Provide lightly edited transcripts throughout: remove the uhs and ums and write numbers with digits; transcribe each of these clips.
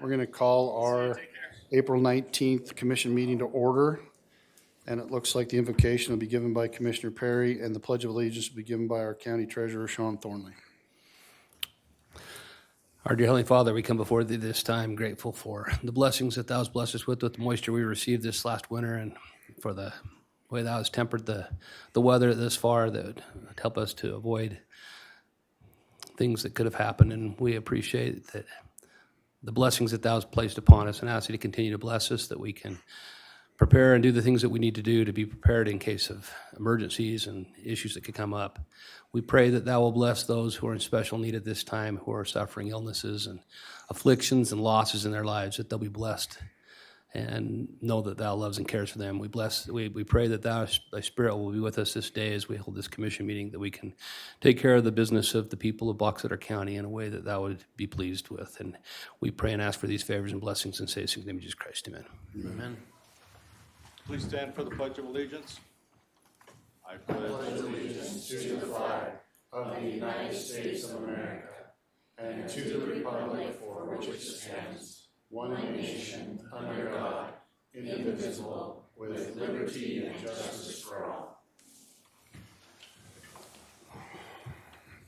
We're going to call our April 19th commission meeting to order. And it looks like the invocation will be given by Commissioner Perry and the Pledge of Allegiance will be given by our County Treasurer, Sean Thornley. Our dear Heavenly Father, we come before Thee this time grateful for the blessings that Thou hast blessed us with the moisture we received this last winter, and for the way Thou hast tempered the weather this far that would help us to avoid things that could have happened. And we appreciate that the blessings that Thou hast placed upon us, and ask Thee to continue to bless us, that we can prepare and do the things that we need to do to be prepared in case of emergencies and issues that could come up. We pray that Thou will bless those who are in special need at this time, who are suffering illnesses and afflictions and losses in their lives, that they'll be blessed and know that Thou loves and cares for them. We pray that Thy Spirit will be with us this day as we hold this commission meeting, that we can take care of the business of the people of Box Elder County in a way that Thou would be pleased with. And we pray and ask for these favors and blessings and say this in the name of Jesus Christ. Amen. Amen. Please stand for the Pledge of Allegiance. I pledge allegiance To the flag of the United States of America and to the republic for which it stands, one nation, under God, indivisible, with liberty and justice for all.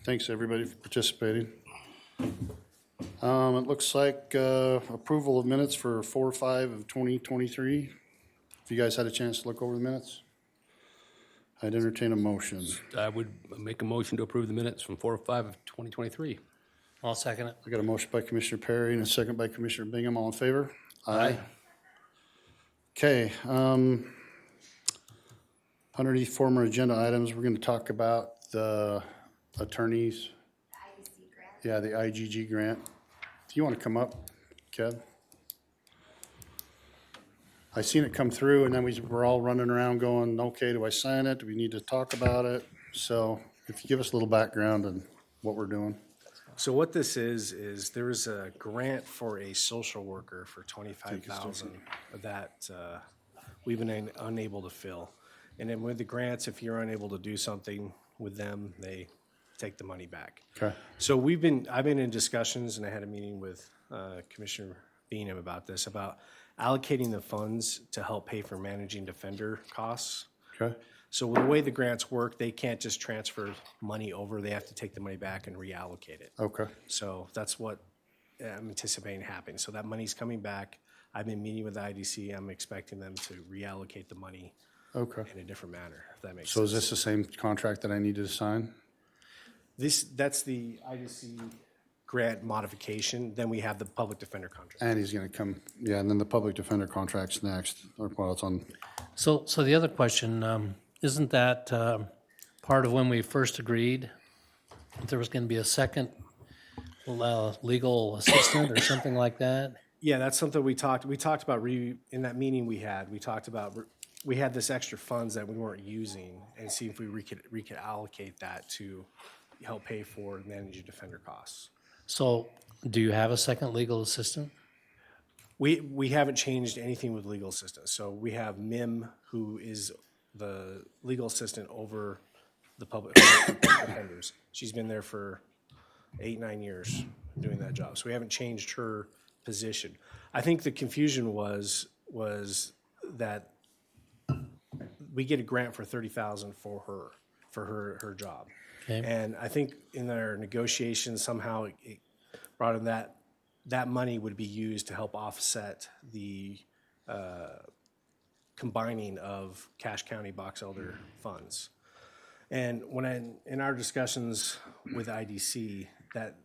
Thanks, everybody, for participating. It looks like approval of minutes for 4/5 of 2023. If you guys had a chance to look over the minutes, I'd entertain a motion. I would make a motion to approve the minutes from 4/5 of 2023. I'll second it. I got a motion by Commissioner Perry and a second by Commissioner Bingham. All in favor? Aye. Okay. Underneath former agenda items, we're going to talk about the attorneys. IGG grant. Yeah, the IGG grant. Do you want to come up, Kev? I seen it come through, and then we're all running around going, okay, do I sign it? Do we need to talk about it? So if you give us a little background on what we're doing. So what this is there is a grant for a social worker for $25,000 that we've been unable to fill. And then with the grants, if you're unable to do something with them, they take the money back. Okay. So I've been in discussions, and I had a meeting with Commissioner Bingham about this, about allocating the funds to help pay for managing defender costs. Okay. So the way the grants work, they can't just transfer money over. They have to take the money back and reallocate it. Okay. So that's what I'm anticipating happening. So that money's coming back. I've been meeting with the IDC. I'm expecting them to reallocate the money Okay. in a different manner, if that makes So sense. is this the same contract that I needed to sign? That's the IDC grant modification. Then we have the public defender contract. And he's going to come, yeah, and then the public defender contract's next, or well, it's on, So the other question, isn't that part of when we first agreed that there was going to be a second legal assistant or something like that? Yeah, that's something we talked about in that meeting we had. We talked about we had this extra funds that we weren't using, and see if we could allocate that to help pay for managing defender costs. So do you have a second legal assistant? We haven't changed anything with legal assistance. So we have Mim, who is the legal assistant over the public defenders. She's been there for 8-9 years doing that job. So we haven't changed her position. I think the confusion was that we get a grant for $30,000 for her job. Okay. And I think in our negotiations, somehow it brought in that money would be used to help offset the combining of Cache County Box Elder funds. And in our discussions with IDC, that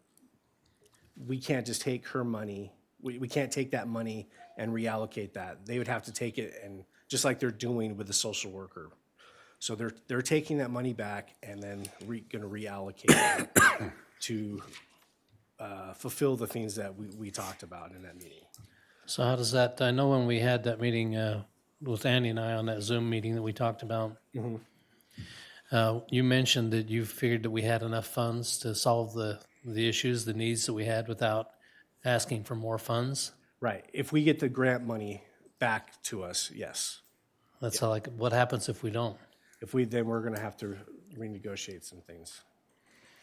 we can't just take her money, we can't take that money and reallocate that. They would have to take it, and just like they're doing with the social worker. So they're taking that money back and then going to reallocate it to fulfill the things that we talked about in that meeting. So how does that, I know when we had that meeting with Andy and I on that Zoom meeting that we talked about, you mentioned that you figured that we had enough funds to solve the issues, the needs that we had without asking for more funds. Right. If we get the grant money back to us, yes. That's how, like, what happens if we don't? If we, then we're going to have to renegotiate some things.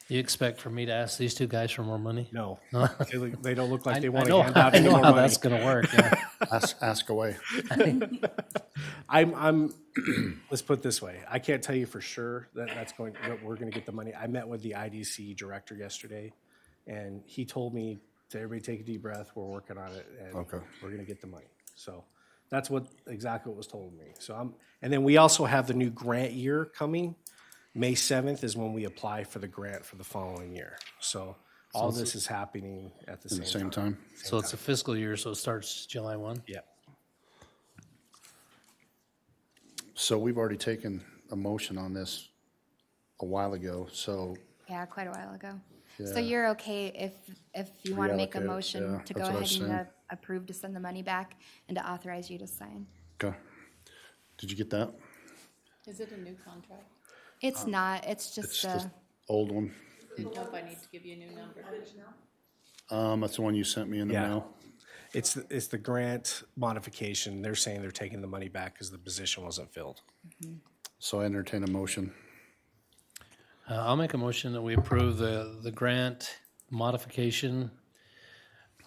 You expect for me to ask these two guys for more money? No, they don't look like they I want to know, hand out I any know more how money. that's gonna work, yeah. Ask away. I'm let's put it this way. I can't tell you for sure that we're going to get the money. I met with the IDC director yesterday, and he told me to everybody take a deep breath. We're working on it, and Okay. we're going to get the money. So that's exactly what was told me. And then we also have the new grant year coming. May 7th is when we apply for the grant for the following year. So all this is happening at the At the same same time? So it's a fiscal year, so it starts July 1? Yeah. So we've already taken a motion on this a while ago, so Yeah, quite a while ago. Yeah. So you're okay if you want to make a Reallocate it, motion yeah, to go that's what I ahead was and saying. approve to send the money back and to authorize you to sign? okay. Did you get that? Is it a new contract? It's not, it's It's just the old one. Didn't know if I need to give you a new number. That's the one you sent me in the Yeah. mail. It's the grant modification. They're saying they're taking the money back because the position wasn't filled. So I entertain a motion. I'll make a motion that we approve the grant modification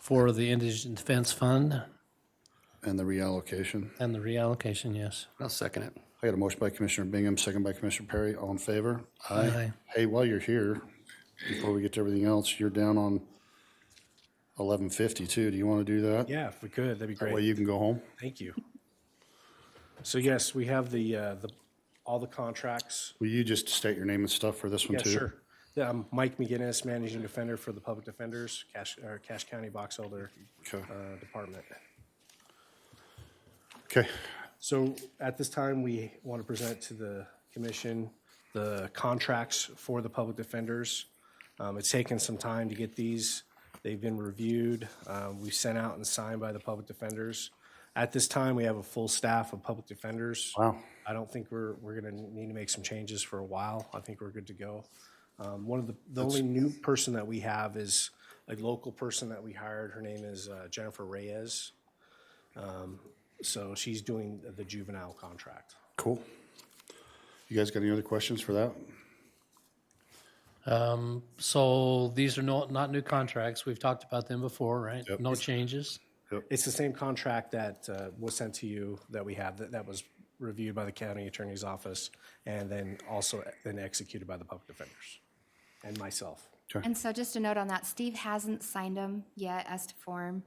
for the Indigent Defense Fund And the reallocation. and the reallocation, yes. I'll second it. I got a motion by Commissioner Bingham, second by Commissioner Perry. All in favor? Aye. Hey, while you're here, before we get to everything else, you're down on 1152. Do you want to do that? Yeah, if we could, that'd be That way great. you can go home? Thank you. So yes, we have all the contracts. Will you just state your name and stuff for this one Yeah, too? sure. Yeah, I'm Mike McGinnis, Managing Defender for the Public Defenders, Cache County Box Elder Okay. Department. Okay. So at this time, we want to present to the commission the contracts for the public defenders. It's taken some time to get these. They've been reviewed. We've sent out and signed by the public defenders. At this time, we have a full staff of public defenders. Wow. I don't think we're going to need to make some changes for a while. I think we're good to go. One of the only new person that we have is a local person that we hired. Her name is Jennifer Reyes. So she's doing the juvenile contract. Cool. You guys got any other questions for that? So these are not new contracts. We've talked about them before, right? Yep. No changes. It's the same contract that was sent to you that we have, that was reviewed by the county attorney's office and then also then executed by the public defenders and myself. And so just a note on that, Steve hasn't signed them yet as to form.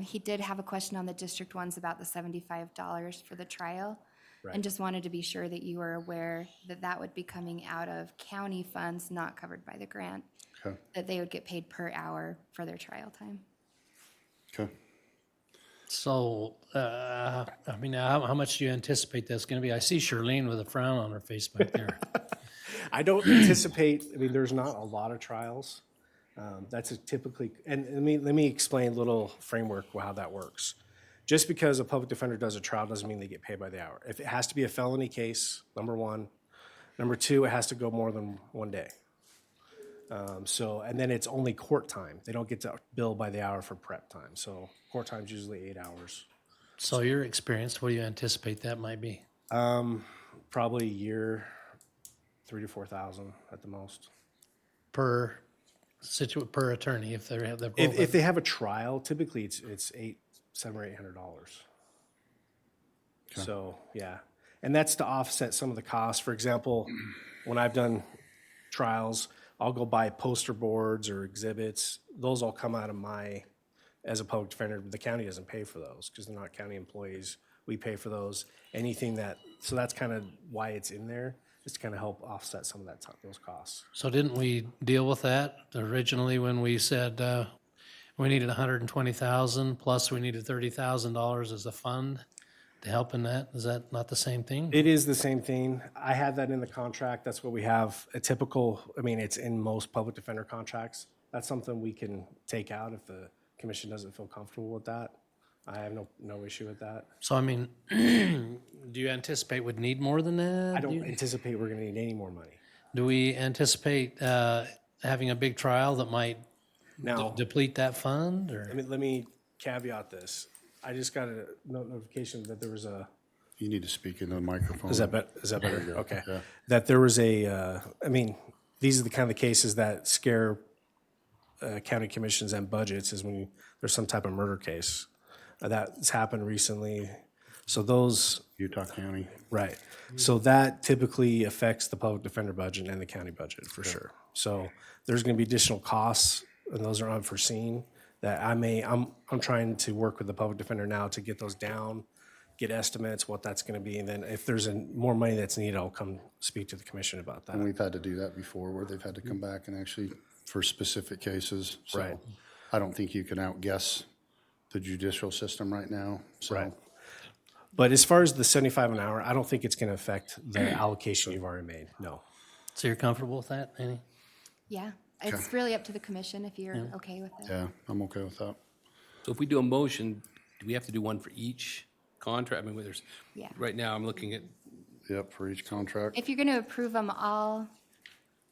He did have a question on the district ones about the $75 for the trial. Right. And just wanted to be sure that you were aware that that would be coming out of county funds not covered by the grant, Okay. that they would get paid per hour for their trial time. Okay. So, I mean, how much do you anticipate that's going to be? I see Charlene with a frown on her face back there. I don't anticipate, I mean, there's not a lot of trials. That's typically, and let me explain a little framework how that works. Just because a public defender does a trial doesn't mean they get paid by the hour. If it has to be a felony case, number one. Number two, it has to go more than one day. And then it's only court time. They don't get to bill by the hour for prep time. So court time's usually 8 hours. So your experience, what do you anticipate that might be? Probably a year, 3,000 to 4,000 at the most. Per attorney, if they're If they have a trial, typically it's $700 or $800. So yeah, and that's to offset some of the costs. For example, when I've done trials, I'll go buy poster boards or exhibits. Those all come out of as a public defender. The county doesn't pay for those because they're not county employees. We pay for those. So that's kind of why it's in there, is to kind of help offset some of those costs. So didn't we deal with that originally when we said we needed $120,000 plus we needed $30,000 as a fund to help in that? Is that not the same thing? It is the same thing. I had that in the contract. That's what we have. It's in most public defender contracts. That's something we can take out if the commission doesn't feel comfortable with that. I have no issue with that. So I mean, do you anticipate would need more than that? I don't anticipate we're going to need any more money. Do we anticipate having a big trial that might Now, deplete that fund? Or let me caveat this. I just got a notification that there was a. You need to speak into the microphone. Is that better? Okay. Yeah. That there was a. these are the kind of cases that scare county commissions and budgets, is when there's some type of murder case. That's happened recently. So those, Utah County. right. So that typically affects the public defender budget and the county budget for sure. So there's going to be additional costs, and those are unforeseen, that I'm trying to work with the public defender now to get those down, get estimates, what that's going to be. And then if there's more money that's needed, I'll come speak to the commission about that. And we've had to do that before, where they've had to come back and actually, for specific cases. So Right. I don't think you can outguess the judicial system right now, so. Right. But as far as the 75 an hour, I don't think it's going to affect the allocation you've already made. No. So you're comfortable with that, Annie? Yeah, it's really up to the commission if you're okay with it. Yeah, I'm okay with that. So if we do a motion, do we have to do one for each contract? I mean, there's, Yeah. right now, I'm looking at, Yep, for each contract. If you're going to approve them all,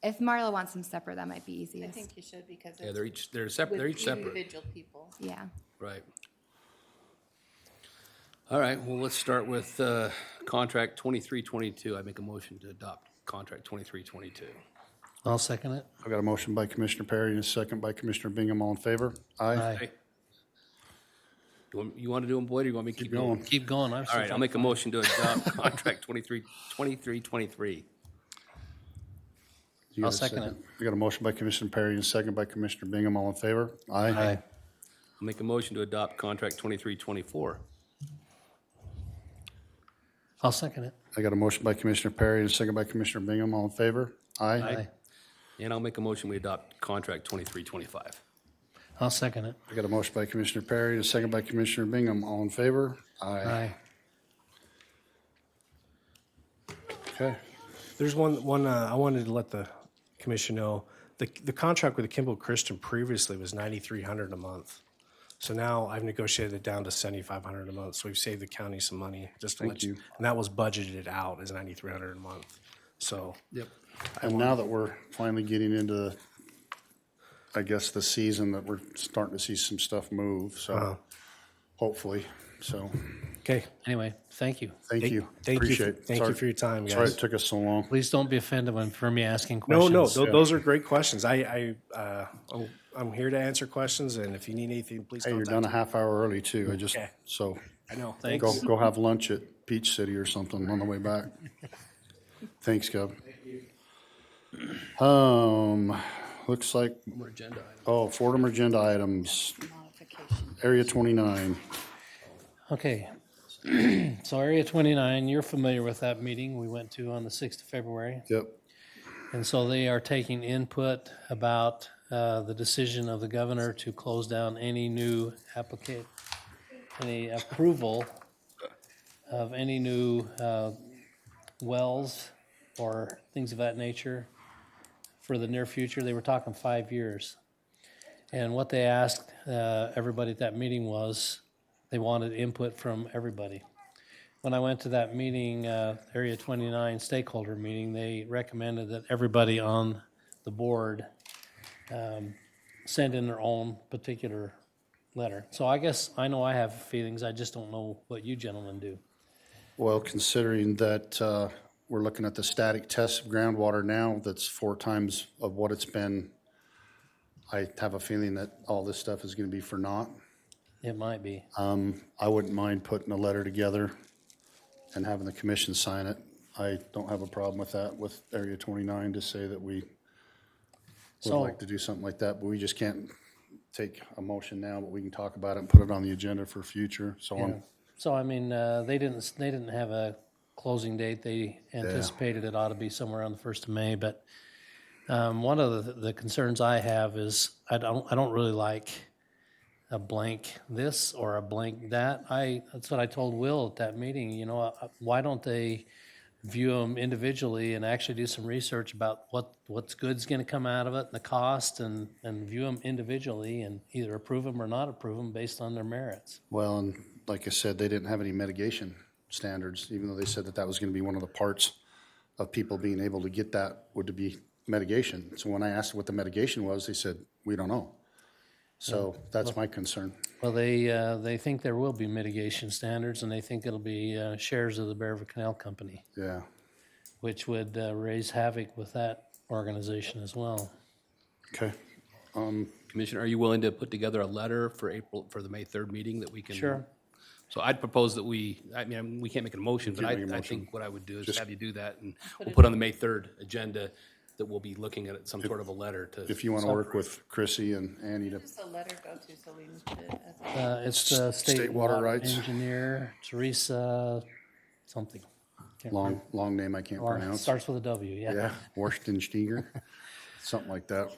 if Marla wants them separate, that might be I easiest. think you should because yeah, it's they're separate, they're with each separate. individual people. Yeah. Right. All right, well, let's start with contract 2322. I make a motion to adopt contract 2322. I'll second it. I've got a motion by Commissioner Perry and a second by Commissioner Bingham. All in favor? Aye. Aye. You want to do them, Boyd, or you want me to keep going? Keep going. All right, I'll make a motion to adopt contract 2323. You got I'll a second it. We got a motion by Commissioner Perry and a second by Commissioner Bingham. All in favor? Aye. Aye. I'll make a motion to adopt contract 2324. I'll second it. I got a motion by Commissioner Perry and a second by Commissioner Bingham. All in favor? Aye. Aye. And I'll make a motion we adopt contract 2325. I'll second it. I got a motion by Commissioner Perry and a second by Commissioner Bingham. All in favor? Aye. Okay. There's one I wanted to let the commission know. The contract with the Kimball Christian previously was $9,300 a month. So now I've negotiated it down to $7,500 a month. So we've saved the county some money. Just to Thank let you. you. And that was budgeted out as $9,300 a month. So Yep. And now that we're finally getting into, I guess, the season that we're starting to see some stuff move, so hopefully, so, okay. Anyway, thank you. thank you. Thank you. Appreciate it. Thank Sorry- you for your time, Sorry guys. it took us so long. Please don't be offended for me asking No, questions. those are great questions. I'm here to answer questions, and if you need anything, please Hey, you're contact done a half hour early too. I just, Okay. so, me. I know. Thanks. go have lunch at Peach City or something on the way back. Thanks, Gov. Looks like, More agenda items. oh, Fordham agenda items, Modification. Area 29. Okay. So Area 29, you're familiar with that meeting we went to on the 6th of February. Yep, And so they are taking input about the decision of the governor to close down any new any approval of any new wells or things of that nature for the near future. They were talking 5 years. And what they asked everybody at that meeting was they wanted input from everybody. When I went to that meeting, Area 29 stakeholder meeting, they recommended that everybody on the board send in their own particular letter. So I guess I know I have feelings, I just don't know what you gentlemen do. well, considering that we're looking at the static test of groundwater now, that's 4 times of what it's been, I have a feeling that all this stuff is gonna be for naught. It might be. I wouldn't mind putting a letter together and having the commission sign it. I don't have a problem with that, with Area 29, to say that we would So- like to do something like that, but we just can't take a motion now, but we can talk about it and put it on the agenda for future, so on. So I mean, they didn't have a closing date. They anticipated it ought to be somewhere around the 1st of May. But one of the concerns I have is I don't really like a blank this or a blank that. That's what I told Will at that meeting. You know, why don't they view them individually and actually do some research about what's good's going to come out of it, and the cost, and view them individually and either approve them or not approve them based on their merits. Well, and like I said, they didn't have any mitigation standards, even though they said that that was gonna be one of the parts of people being able to get that, would to be mitigation. So when I asked what the mitigation was, they said, we don't know. So that's my concern. Well, they think there will be mitigation standards, and they think it'll be shares of the Bearville Canal Company, Yeah, which would raise havoc with that organization as well. Okay. Commissioner, are you willing to put together a letter for the May 3rd meeting that we can? Sure. So I'd propose that we can't make a motion, but Can't make a I motion. think what I would do is Just- have you do that, and we'll put on the May 3rd agenda that we'll be looking at some sort of a letter to. If you want to work with Chrissy and Annie to, Who's the letter go to, so we can put it as a. It's the State water rights. engineer, Teresa, something. Can't remember. long name I can't Or it pronounce. starts with a W, Yeah, Worstenstiger, something like that.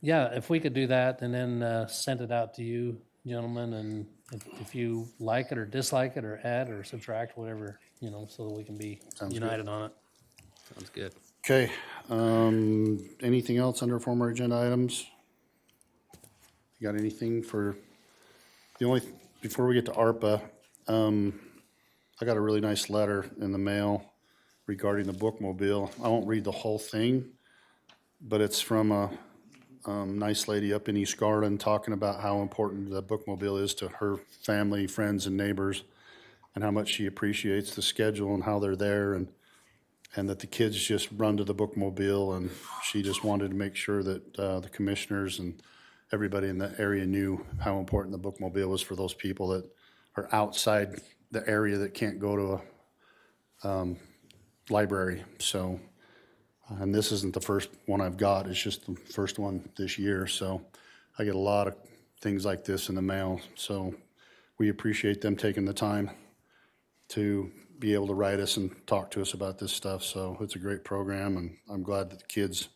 Yeah, if we could do that and then send it out to you, gentlemen, and if you like it or dislike it or add or subtract, whatever, so that we can be Sounds united on it. Sounds good. Okay, anything else under former agenda items? You got anything for, before we get to ARPA, I got a really nice letter in the mail regarding the bookmobile. I won't read the whole thing, but it's from a nice lady up in East Garland talking about how important the bookmobile is to her family, friends, and neighbors, and how much she appreciates the schedule and how they're there, and that the kids just run to the bookmobile, and she just wanted to make sure that the commissioners and everybody in the area knew how important the bookmobile was for those people that are outside the area that can't go to a library. So, and this isn't the first one I've got, it's just the first one this year. So I get a lot of things like this in the mail. So we appreciate them taking the time to be able to write us and talk to us about this stuff. So it's a great program, and I'm glad that the kids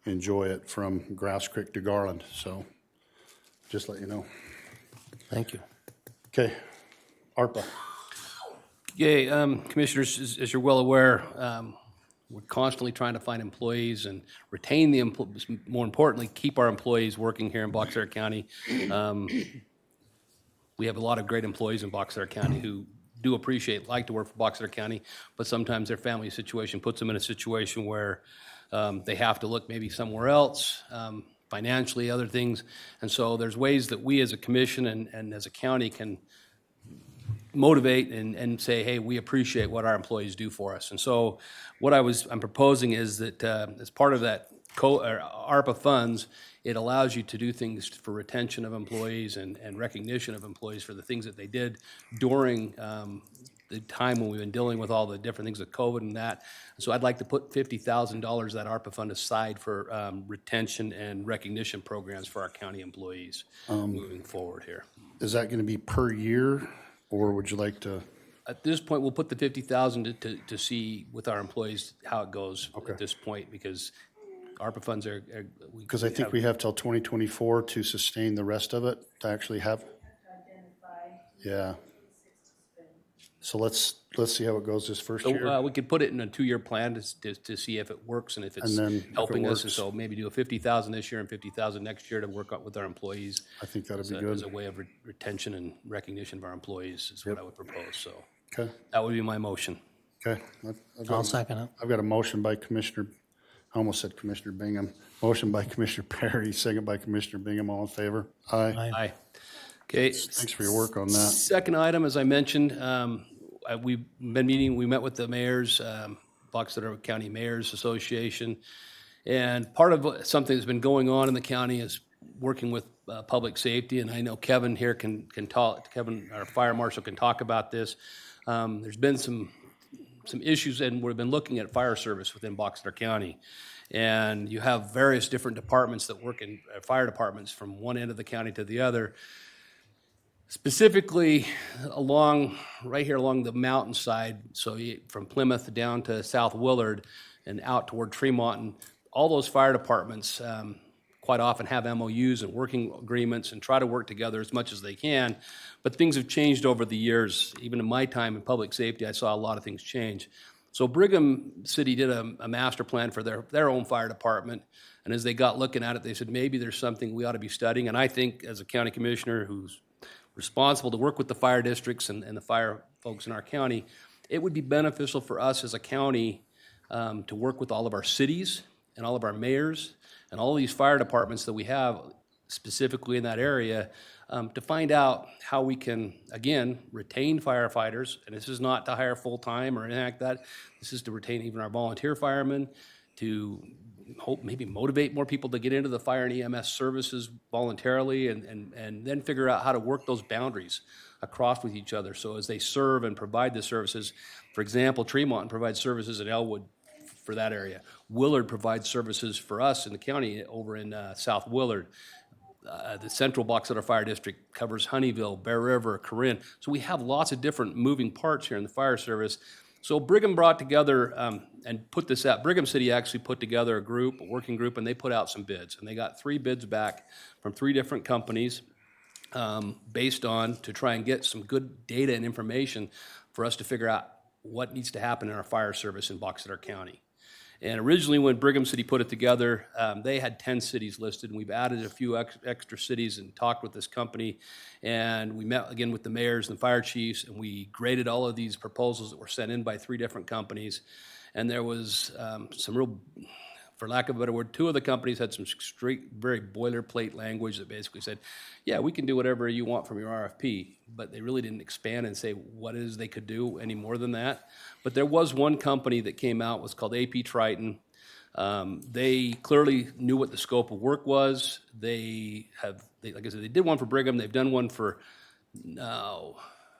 enjoy it from Grass Creek to Garland. So just let you know. Thank you. Okay, ARPA. Yay, Commissioners, as you're well aware, we're constantly trying to find employees and retain the employees, more importantly, keep our employees working here in Box Elder County. We have a lot of great employees in Box Elder County who do like to work for Box Elder County, but sometimes their family situation puts them in a situation where they have to look maybe somewhere else, financially, other things. And so there's ways that we as a commission and as a county can motivate and say, hey, we appreciate what our employees do for us. And so what I'm proposing is that as part of that ARPA funds, it allows you to do things for retention of employees and recognition of employees for the things that they did during the time when we've been dealing with all the different things with COVID and that. So I'd like to put $50,000, that ARPA fund, aside for retention and recognition programs for our county employees moving forward here. Is that going to be per year, or would you like to? At this point, we'll put the 50,000 to see with our employees how it goes Okay. at this point, because ARPA funds are. Because I think we have till 2024 to sustain the rest of it, to actually have. Yeah. So let's see how it goes this first year. So we could put it in a 2-year plan to see if it works and if it's And then if it helping us. And works- so maybe do a 50,000 this year and 50,000 next year to work out with our employees. I think that'd be As a good. way of retention and recognition of our employees is what I would propose. So Okay, that would be my motion. okay. I'll second it. I've got a motion by Commissioner, I almost said Commissioner Bingham. Motion by Commissioner Perry, second by Commissioner Bingham. All in favor? Aye. Aye. Okay. Thanks for your work on that. Second item, as I mentioned, we've been meeting, we met with the mayors, Box Elder County Mayors Association. And part of something that's been going on in the county is working with public safety. And I know Kevin here can talk, Kevin, our fire marshal, can talk about this. There's been some issues, and we've been looking at fire service within Box Elder County. And you have various different departments that work in fire departments from one end of the county to the other. Specifically right here along the mountainside, so from Plymouth down to South Willard and out toward Tremont, and all those fire departments quite often have MOUs and working agreements and try to work together as much as they can. But things have changed over the years. Even in my time in public safety, I saw a lot of things change. So Brigham City did a master plan for their own fire department. And as they got looking at it, they said, maybe there's something we ought to be studying. And I think as a county commissioner who's responsible to work with the fire districts and the fire folks in our county, it would be beneficial for us as a county to work with all of our cities and all of our mayors and all these fire departments that we have specifically in that area to find out how we can, again, retain firefighters. And this is not to hire full-time or anything like that. This is to retain even our volunteer firemen, to hope maybe motivate more people to get into the fire and EMS services voluntarily, and then figure out how to work those boundaries across with each other. So as they serve and provide the services, for example, Tremont provides services in Elwood for that area. Willard provides services for us in the county over in South Willard. The Central Box Elder Fire District covers Honeyville, Bear River, Corinne. So we have lots of different moving parts here in the fire service. So Brigham brought together and put this out. Brigham City actually put together a working group, and they put out some bids. And they got 3 bids back from 3 different companies based on to try and get some good data and information for us to figure out what needs to happen in our fire service in Box Elder County. And originally, when Brigham City put it together, they had 10 cities listed, and we've added a few extra cities and talked with this company. And we met again with the mayors and the fire chiefs, and we graded all of these proposals that were sent in by 3 different companies. And there was some real, for lack of a better word, 2 of the companies had some straight, very boilerplate language that basically said, yeah, we can do whatever you want from your RFP, but they really didn't expand and say what it is they could do any more than that. But there was one company that came out, was called AP Triton. They clearly knew what the scope of work was. Like I said, they did one for Brigham. They've done one for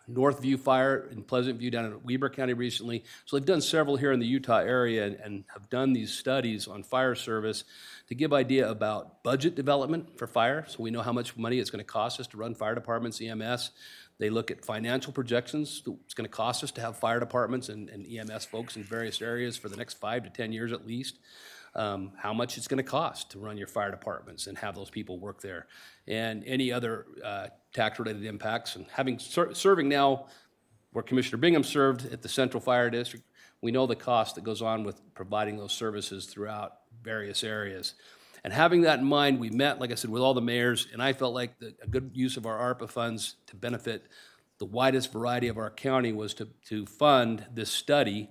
Northview Fire in Pleasant View down in Weber County recently. So they've done several here in the Utah area and have done these studies on fire service to give idea about budget development for fire, so we know how much money it's going to cost us to run fire departments, EMS. They look at financial projections. It's going to cost us to have fire departments and EMS folks in various areas for the next 5 to 10 years at least. How much it's going to cost to run your fire departments and have those people work there, and any other tax-related impacts. And having serving now where Commissioner Bingham served at the Central Fire District, we know the cost that goes on with providing those services throughout various areas. And having that in mind, we met, like I said, with all the mayors, and I felt like a good use of our ARPA funds to benefit the widest variety of our county was to fund this study.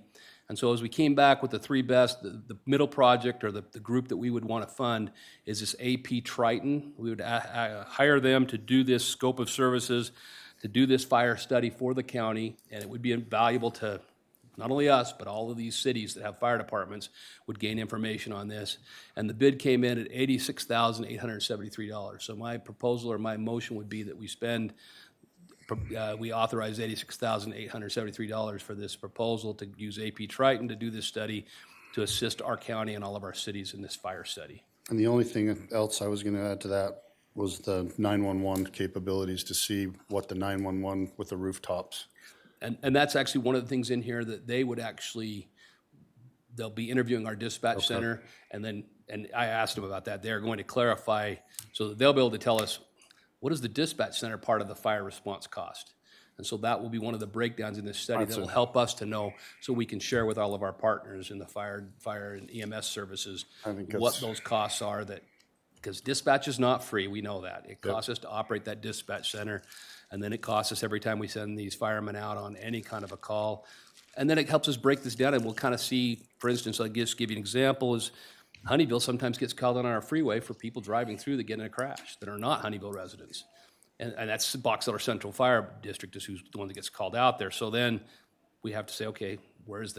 And so as we came back with the 3 best, the middle project or the group that we would want to fund is this AP Triton. We would hire them to do this scope of services, to do this fire study for the county, and it would be invaluable to not only us, but all of these cities that have fire departments would gain information on this. And the bid came in at $86,873. So my proposal or my motion would be that we authorize $86,873 for this proposal to use AP Triton to do this study to assist our county and all of our cities in this fire study. And the only thing else I was going to add to that was the 911 capabilities to see what the 911 with the rooftops. And that's actually one of the things in here that they would actually, they'll be interviewing our dispatch center, and I asked them about that. They're going to clarify so that they'll be able to tell us what does the dispatch center part of the fire response cost. And so that will be one of the breakdowns in this study that will help us to know so we can share with all of our partners in the fire and EMS services what those costs are, that because dispatch is not free, we know that. It costs us to operate that dispatch center, and then it costs us every time we send these firemen out on any kind of a call. And then it helps us break this down, and we'll kind of see, for instance, I'll just give you an example, is Honeyville sometimes gets called on our freeway for people driving through that get in a crash that are not Honeyville residents. And that's Box Elder Central Fire District is who's the one that gets called out there. So then we have to say, okay,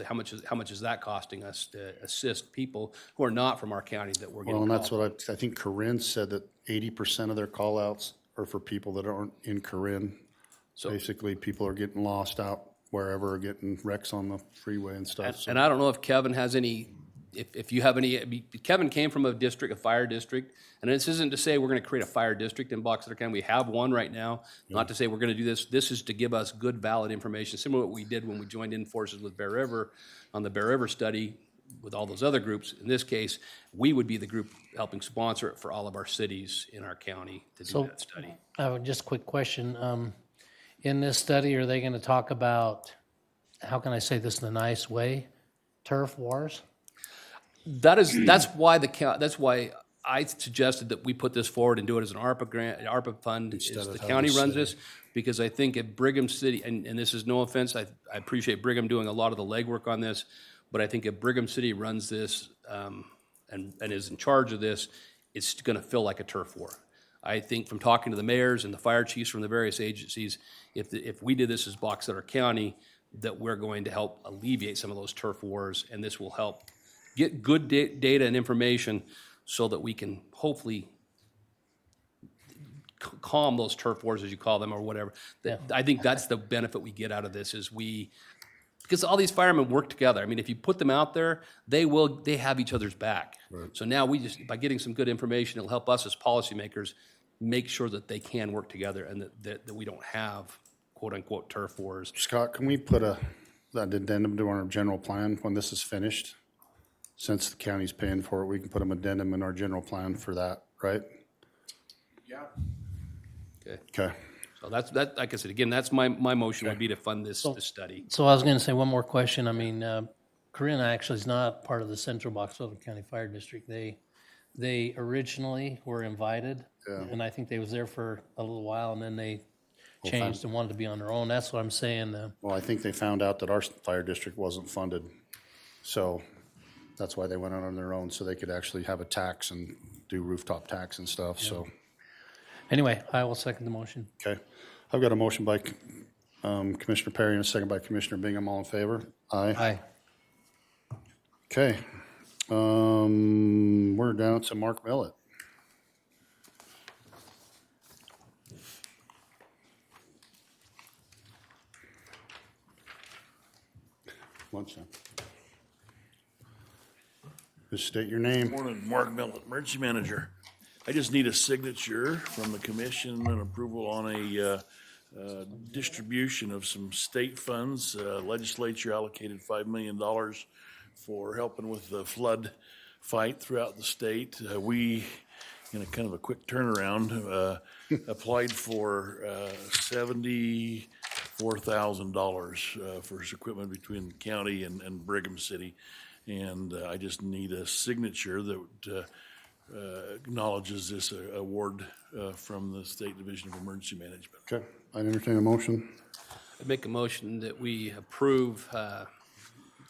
how much is that costing us to assist people who are not from our county that we're getting Well, and called? that's what I think Corinne said, that 80% of their call outs are for people that aren't in Corinne. So basically, people are getting lost out wherever, getting wrecks on the freeway and stuff. And I don't know if Kevin has any, if you have any, Kevin came from a fire district, and this isn't to say we're going to create a fire district in Box Elder County. We have one right now, not to say we're going to do this. This is to give us good, valid information, similar to what we did when we joined in forces with Bear River on the Bear River study with all those other groups. In this case, we would be the group helping sponsor it for all of our cities in our county to do that study. Just a quick question. In this study, are they going to talk about, how can I say this in a nice way, turf wars? That's why I suggested that we put this forward and do it as an ARPA grant, an ARPA fund. Is the county runs this, because I think at Brigham City, and this is no offense, I appreciate Brigham doing a lot of the legwork on this, but I think if Brigham City runs this and is in charge of this, it's going to feel like a turf war. I think from talking to the mayors and the fire chiefs from the various agencies, if we did this as Box Elder County, that we're going to help alleviate some of those turf wars, and this will help get good data and information so that we can hopefully calm those turf wars, as you call them, or whatever. I think that's the benefit we get out of this is because all these firemen work together. I mean, if you put them out there, they have each other's back. So now by getting some good information, it'll help us as policymakers make sure that they can work together and that we don't have quote unquote turf wars. Scott, can we put that addendum to our general plan when this is finished? Since the county's paying for it, we can put an addendum in our general plan for that, right? Okay. Okay. So that's, like I said, again, that's my motion would be to fund this study. So I was going to say one more question. I mean, Corinne actually is not part of the Central Box Elder County Fire District. They originally were invited, and I think they was there for a little while, and then they changed and wanted to be on their own. That's what I'm saying. Well, I think they found out that our fire district wasn't funded. So that's why they went out on their own, so they could actually have a tax and do rooftop tax and stuff, so. Anyway, I will second the motion. Okay. I've got a motion by Commissioner Perry and a second by Commissioner Bingham. All in favor? Aye. Aye. Okay. We're down to Mark Millett. Lunchtime. Just state your name. Morning, Mark Millett, Emergency Manager. I just need a signature from the commission and approval on a distribution of some state funds. Legislature allocated $5 million for helping with the flood fight throughout the state. We, in a kind of a quick turnaround, applied for $74,000 for equipment between the county and Brigham City. And I just need a signature that acknowledges this award from the State Division of Emergency Management. Okay. I entertain a motion. I'd make a motion that we approve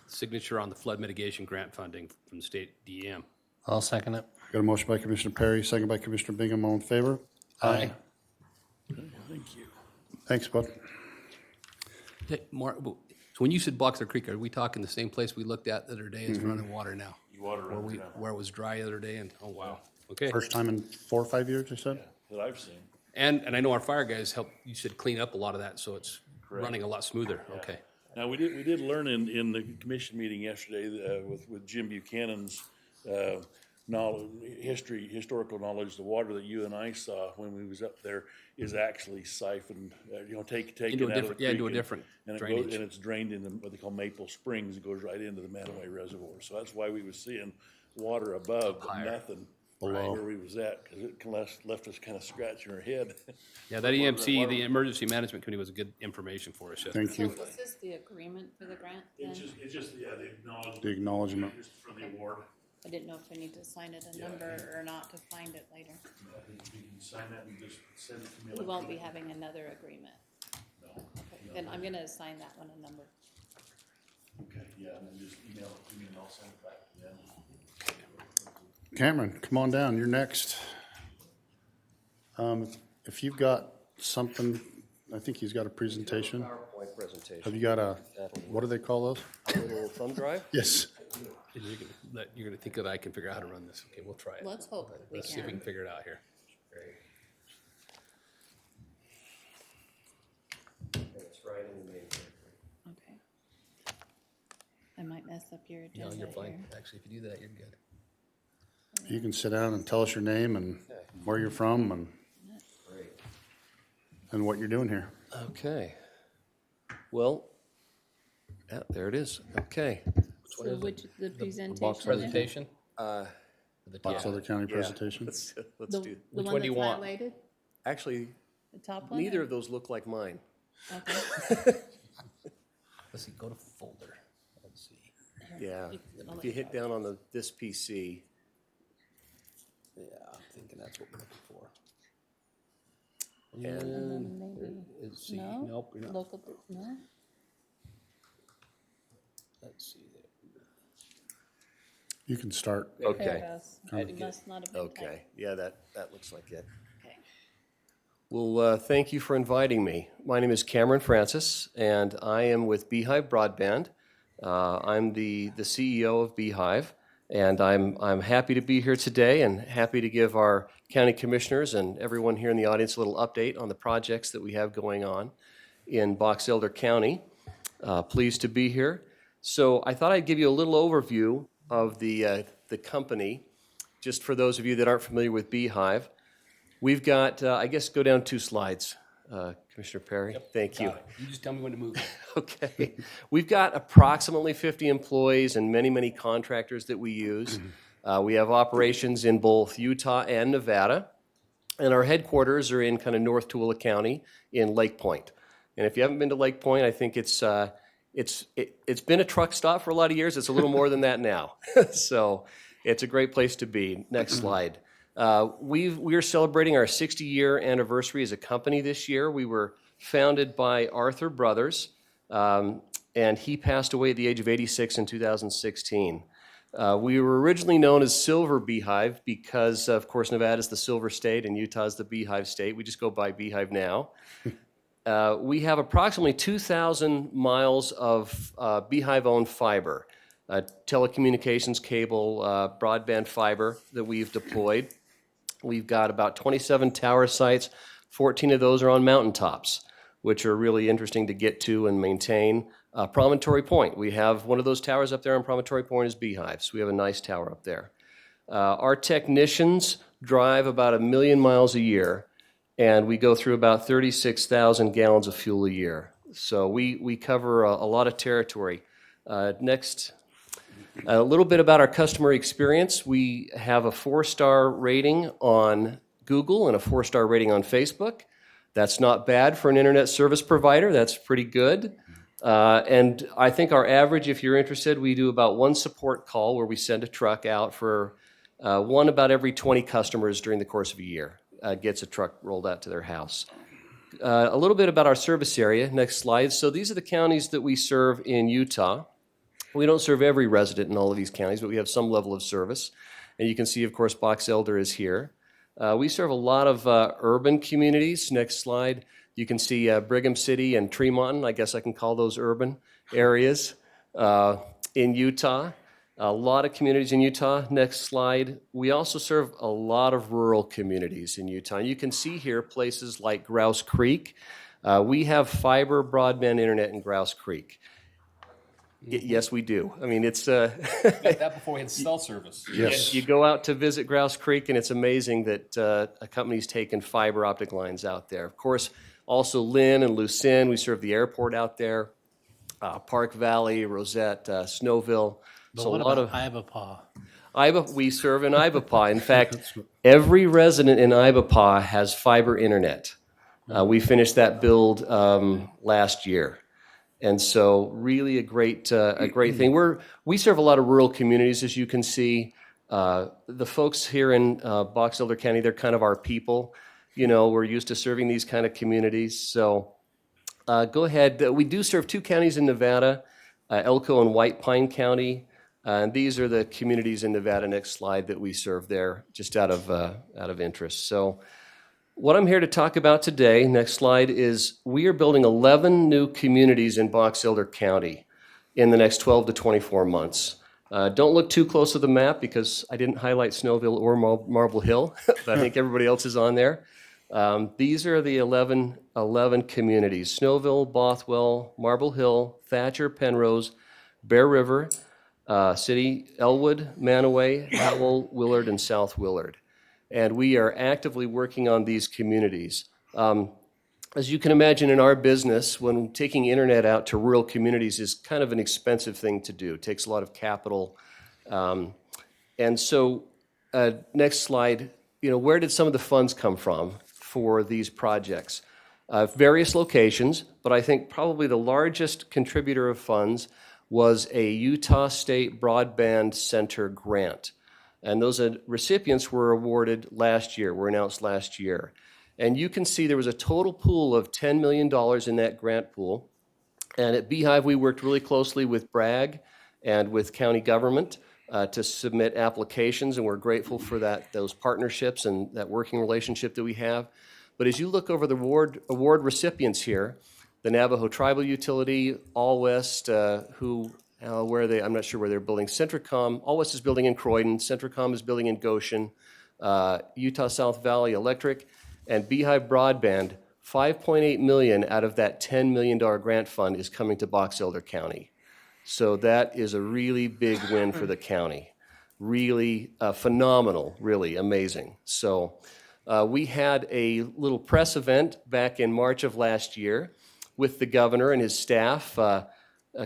signature on the flood mitigation grant funding from the state DEM. I'll second it. Got a motion by Commissioner Perry, second by Commissioner Bingham. All in favor? Aye. Thank you. Thanks, bud. Hey, Mark, so when you said Boxer Creek, are we talking the same place we looked at the other day? It's running water now. Where it was dry the other day, and oh wow. Okay. First time in 4 or 5 years, I said? That I've seen. And I know our fire guys helped. You said clean up a lot of that, so it's running a lot smoother. Okay. Now, we did learn in the commission meeting yesterday with Jim Buchanan's historical knowledge, the water that you and I saw when we was up there is actually siphoned, taken Into a out of the different, into a creek different and drainage. it's drained into what they call Maple Springs. It goes right into the Manaway Reservoir. So that's why we was seeing water above, but Higher. nothing Below. where we was at, because it left us kind of scratching our head. Yeah, that EMC, the Emergency Management Committee, was good information for us. Yeah. Thank So you. is this the agreement for the grant then? It's just the acknowledgement. The acknowledgement. For the award. I didn't know if I need to sign it a number or not to find it later. You can sign that and just send it to me. We won't be having another agreement. Okay, then I'm gonna assign that one a number. Okay, yeah, and then just email it to me and I'll send it back to them. Cameron, come on down. You're next. If you've got something, I think he's got a presentation. PowerPoint presentation. Have you got what do they call those? A little thumb drive? Yes. You're gonna think that I can figure out how to run this. Okay, we'll try it. Let's hope that we Let's see if we can. can figure it out here. It's right in the main. Okay. I might mess up your No, agenda you're fine. here. Actually, if you do that, you're good. You can sit down and tell us your name and where you're from and what you're doing here. Okay. Well, there it is. Okay. So which, the presentation? then? Presentation? Box Elder County presentation. Let's The do. the Which one one do you that's want? highlighted? Actually, The top one? neither or- of those look like mine. Okay. Let's see, go to folder. Let's see. Yeah. I'll If you hit down on this PC, Yeah, I'm thinking that's what we're looking for. and And maybe, Let's see. no? Nope, you're not. Local, no? Let's see there. You can start. There okay. it goes. It must not have been typed. Okay. Yeah, that looks like it. Okay. Well, thank you for inviting me. My name is Cameron Francis, and I am with Beehive Broadband. I'm the CEO of Beehive, And I'm happy to be here today and happy to give our county commissioners and everyone here in the audience a little update on the projects that we have going on in Box Elder County. Pleased to be here. So I thought I'd give you a little overview of the company, just for those of you that aren't familiar with Beehive. We've got, I guess, go down 2 slides, Commissioner Perry. Thank you. You just tell me when to move. Okay. We've got approximately 50 employees and many, many contractors that we use. We have operations in both Utah and Nevada, and our headquarters are in kind of North Tooele County in Lake Point. And if you haven't been to Lake Point, I think it's been a truck stop for a lot of years. It's a little more than that now. So it's a great place to be. Next slide. We are celebrating our 60-year anniversary as a company this year. We were founded by Arthur Brothers, and he passed away at the age of 86 in 2016. We were originally known as Silver Beehive because, of course, Nevada is the Silver State and Utah is the Beehive State. We just go by Beehive now. We have approximately 2,000 miles of Beehive-owned fiber, telecommunications cable, broadband fiber that we've deployed. We've got about 27 tower sites. 14 of those are on mountaintops, which are really interesting to get to and maintain. Promontory Point, we have one of those towers up there on Promontory Point is Beehive, so we have a nice tower up there. Our technicians drive about 1 million miles a year, and we go through about 36,000 gallons of fuel a year. So we cover a lot of territory. Next, a little bit about our customer experience. We have a 4-star rating on Google and a 4-star rating on Facebook. That's not bad for an internet service provider. That's pretty good. And I think our average, if you're interested, we do about 1 support call where we send a truck out for one about every 20 customers during the course of a year. Gets a truck rolled out to their house. A little bit about our service area. Next slide. So these are the counties that we serve in Utah. We don't serve every resident in all of these counties, but we have some level of service. And you can see, of course, Box Elder is here. We serve a lot of urban communities. Next slide. You can see Brigham City and Tremont. I guess I can call those urban areas in Utah. A lot of communities in Utah. Next slide. We also serve a lot of rural communities in Utah. You can see here places like Grouse Creek. We have fiber broadband internet in Grouse Creek. Yes, we do. I mean, it's... Got that before we had cell service. Yes. You go out to visit Grouse Creek, and it's amazing that a company's taken fiber optic lines out there. Of course, also Lynn and Lucin. We serve the airport out there. Park Valley, Rosette, Snowville. But So what a lot about Ibapaw? we serve in Ibapaw. In fact, every resident in Ibapaw has fiber internet. We finished that build last year. And so really a great thing. We serve a lot of rural communities, as you can see. The folks here in Box Elder County, they're kind of our people. You know, we're used to serving these kind of communities. So go ahead. We do serve 2 counties in Nevada, Elko and White Pine County. And these are the communities in Nevada, next slide, that we serve there, just out of interest. So what I'm here to talk about today, next slide, is we are building 11 new communities in Box Elder County in the next 12 to 24 months. Don't look too close to the map because I didn't highlight Snowville or Marble Hill, but I think everybody else is on there. These are the 11 communities: Snowville, Bothwell, Marble Hill, Thatcher, Penrose, Bear River, City, Elwood, Manaway, Howell, Willard, and South Willard. And we are actively working on these communities. As you can imagine, in our business, when taking internet out to rural communities is kind of an expensive thing to do. It takes a lot of capital. And so, next slide, where did some of the funds come from for these projects? Various locations, but I think probably the largest contributor of funds was a Utah State Broadband Center grant. And those recipients were awarded last year, were announced last year. And you can see there was a total pool of $10 million in that grant pool. And at Beehive, we worked really closely with Bragg and with county government to submit applications, and we're grateful for those partnerships and that working relationship that we have. But as you look over the award recipients here, the Navajo Tribal Utility, All West, who I'm not sure where they're building. Centricom, All West is building in Croydon, Centricom is building in Goshen, Utah South Valley Electric, and Beehive Broadband. $5.8 million out of that $10 million grant fund is coming to Box Elder County. So that is a really big win for the county. Really phenomenal, really amazing. So we had a little press event back in March of last year with the governor and his staff.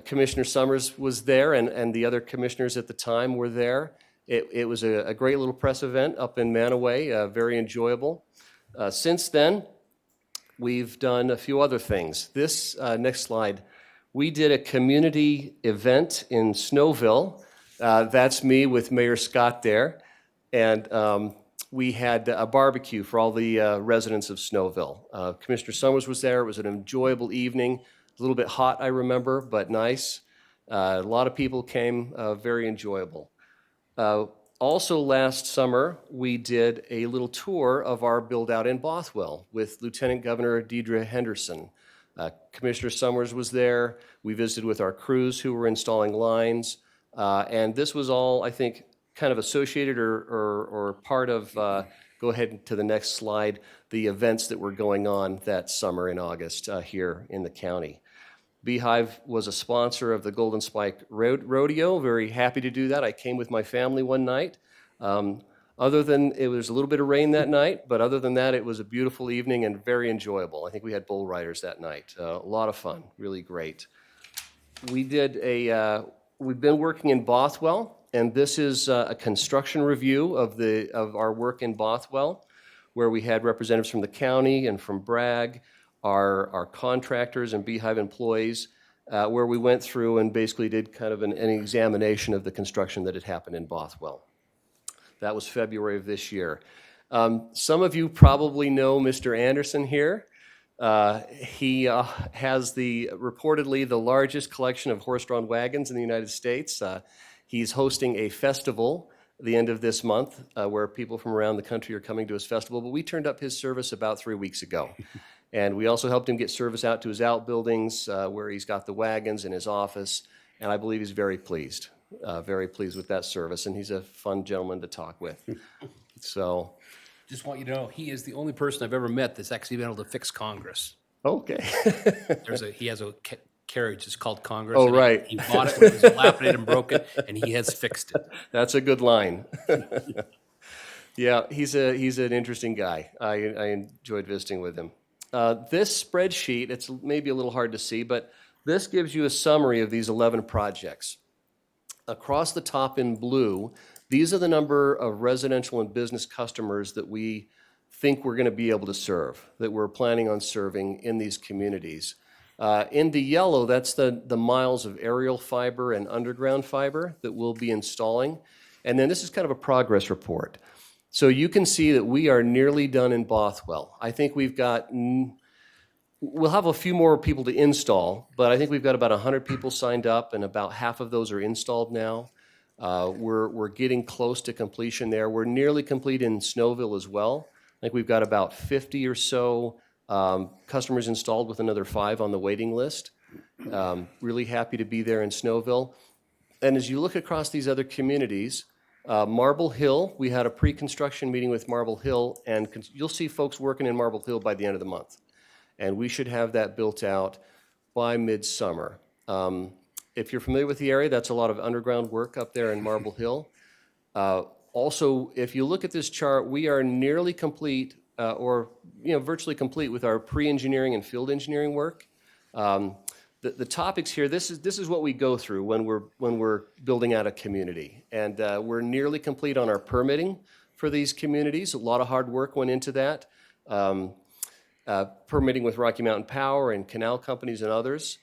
Commissioner Summers was there, and the other commissioners at the time were there. It was a great little press event up in Manaway, very enjoyable. Since then, we've done a few other things. This next slide, we did a community event in Snowville. That's me with Mayor Scott there. And we had a barbecue for all the residents of Snowville. Commissioner Summers was there. It was an enjoyable evening. A little bit hot, I remember, but nice. A lot of people came, very enjoyable. Also last summer, we did a little tour of our build-out in Bothwell with Lieutenant Governor Deidre Henderson. Commissioner Summers was there. We visited with our crews who were installing lines. And this was all, I think, kind of associated or part of, go ahead to the next slide, the events that were going on that summer in August here in the county. Beehive was a sponsor of the Golden Spike Rodeo. Very happy to do that. I came with my family one night. Other than, it was a little bit of rain that night, but other than that, it was a beautiful evening and very enjoyable. I think we had bull riders that night. A lot of fun, really great. We've been working in Bothwell, and this is a construction review of our work in Bothwell, where we had representatives from the county and from Bragg, our contractors and Beehive employees, where we went through and basically did kind of an examination of the construction that had happened in Bothwell. That was February of this year. Some of you probably know Mr. Anderson here. He has reportedly the largest collection of horse-drawn wagons in the United States. He's hosting a festival at the end of this month where people from around the country are coming to his festival, but we turned up his service about 3 weeks ago. And we also helped him get service out to his outbuildings where he's got the wagons in his office, and I believe he's very pleased with that service, and he's a fun gentleman to talk with. So, Just want you to know, he is the only person I've ever met that's actually been able to fix Congress. okay. He has a carriage, it's called Congress. Oh, and he- right. He bought it when it was dilapidated and broken, and he has fixed it. That's a good line. Yeah, he's an interesting guy. I enjoyed visiting with him. This spreadsheet, it's maybe a little hard to see, but this gives you a summary of these 11 projects. Across the top in blue, these are the number of residential and business customers that we think we're going to be able to serve, that we're planning on serving in these communities. In the yellow, that's the miles of aerial fiber and underground fiber that we'll be installing. And then this is kind of a progress report. So you can see that we are nearly done in Bothwell. I think we'll have a few more people to install, but I think we've got about 100 people signed up, and about half of those are installed now. We're getting close to completion there. We're nearly complete in Snowville as well. I think we've got about 50 or so customers installed with another 5 on the waiting list. Really happy to be there in Snowville. And as you look across these other communities, Marble Hill, we had a pre-construction meeting with Marble Hill, and you'll see folks working in Marble Hill by the end of the month. And we should have that built out by midsummer. If you're familiar with the area, that's a lot of underground work up there in Marble Hill. Also, if you look at this chart, we are nearly complete, virtually complete with our pre-engineering and field engineering work. The topics here, this is what we go through when we're building out a community. And we're nearly complete on our permitting for these communities. A lot of hard work went into that. Permitting with Rocky Mountain Power and canal companies and others.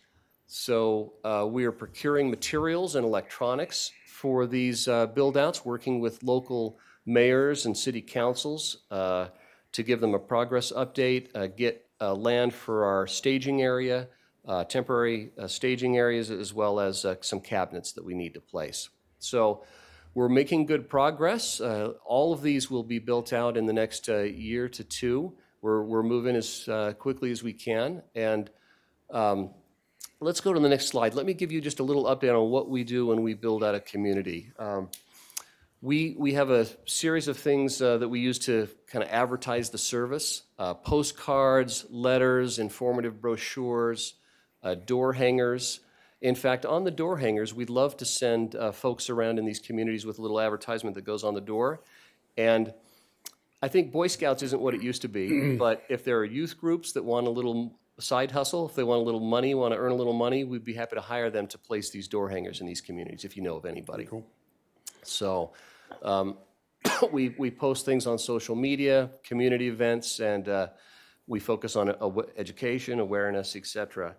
So we are procuring materials and electronics for these build-outs, working with local mayors and city councils to give them a progress update, get land for our staging area, temporary staging areas, as well as some cabinets that we need to place. So we're making good progress. All of these will be built out in the next year to 2. We're moving as quickly as we can. And let's go to the next slide. Let me give you just a little update on what we do when we build out a community. We have a series of things that we use to kind of advertise the service. Postcards, letters, informative brochures, door hangers. In fact, on the door hangers, we'd love to send folks around in these communities with a little advertisement that goes on the door. And I think Boy Scouts isn't what it used to be, but if there are youth groups that want a little side hustle, if they want a little money, want to earn a little money, we'd be happy to hire them to place these door hangers in these communities, if you know of anybody. Cool. So we post things on social media, community events, and we focus on education, awareness, etc.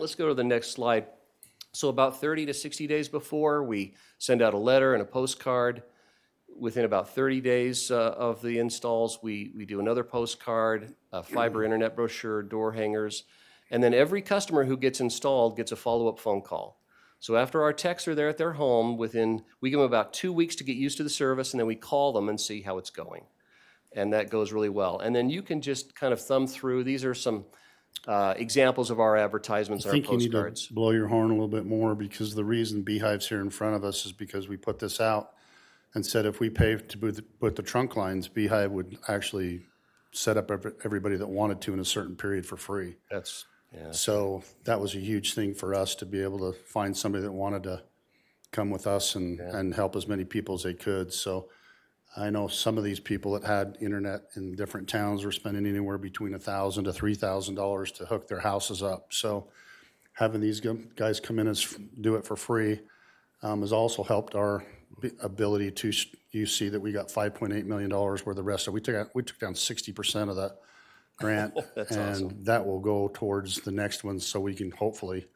Let's go to the next slide. So about 30 to 60 days before, we send out a letter and a postcard. Within about 30 days of the installs, we do another postcard, a fiber internet brochure, door hangers, and then every customer who gets installed gets a follow-up phone call. So after our techs are there at their home, we give them about 2 weeks to get used to the service, and then we call them and see how it's going. And that goes really well. And then you can just kind of thumb through. These are some examples of our advertisements, I our think you need postcards. to blow your horn a little bit more, because the reason Beehive's here in front of us is because we put this out and said if we pay to put the trunk lines, Beehive would actually set up everybody that wanted to in a certain period for free. That's, yeah. So that was a huge thing for us to be able to find somebody that wanted to come with us and help as many people as they could. So I know some of these people that had internet in different towns were spending anywhere between $1,000 to $3,000 to hook their houses up. So having these guys come in and do it for free has also helped our ability to. You see that we got $5.8 million worth of rest. We took down 60% of that grant, That's and awesome. that will go towards the next one, so we can hopefully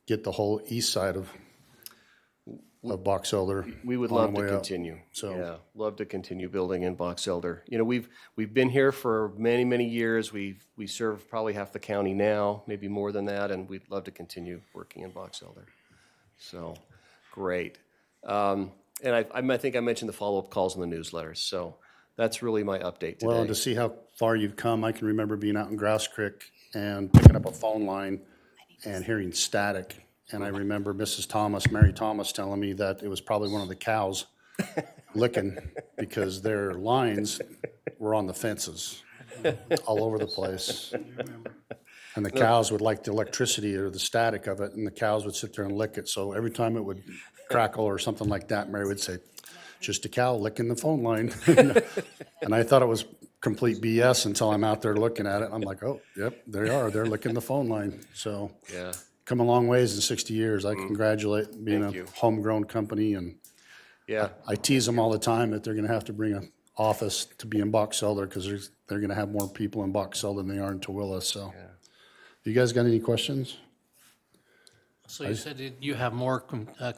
get the whole east side of Box Elder. We would on love the to way up. continue. So- Yeah, love to continue building in Box Elder. You know, we've been here for many, many years. We serve probably half the county now, maybe more than that, and we'd love to continue working in Box Elder. So, great. And I think I mentioned the follow-up calls in the newsletters. So that's really my update today. Well, and to see how far you've come, I can remember being out in Grouse Creek and picking up a phone line and hearing static. And I remember Mary Thomas, telling me that it was probably one of the cows licking, because their lines were on the fences all over the place. And the cows would like the electricity or the static of it, and the cows would sit there and lick it. So every time it would crackle or something like that, Mary would say, "Just a cow licking the phone line." And I thought it was complete BS until I'm out there looking at it. I'm like, oh, yep, they are. They're licking the phone line. So Yeah. come a long ways in 60 years. I congratulate being Thank a you. homegrown company. And Yeah. I tease them all the time that they're going to have to bring an office to be in Box Elder, because they're going to have more people in Box Elder than they are in Tooele. So you guys got any questions? So you said that you have more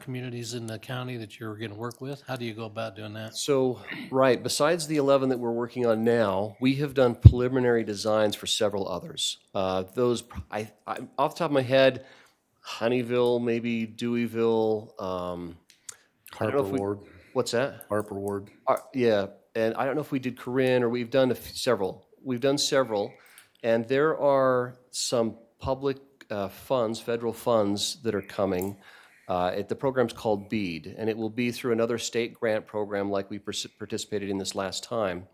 communities in the county that you're going to work with? How do you go about doing that? So, right, besides the 11 that we're working on now, we have done preliminary designs for several others. Those, I off the top of my head, Honeyville, maybe Deweyville. I don't Harper know if we- Ward. What's that? Harper Ward. Yeah, and I don't know if we did Corinne, or we've done several. We've done several, and there are some public funds, federal funds, that are coming. The program's called BEAD, and it will be through another state grant program like we participated in this last time.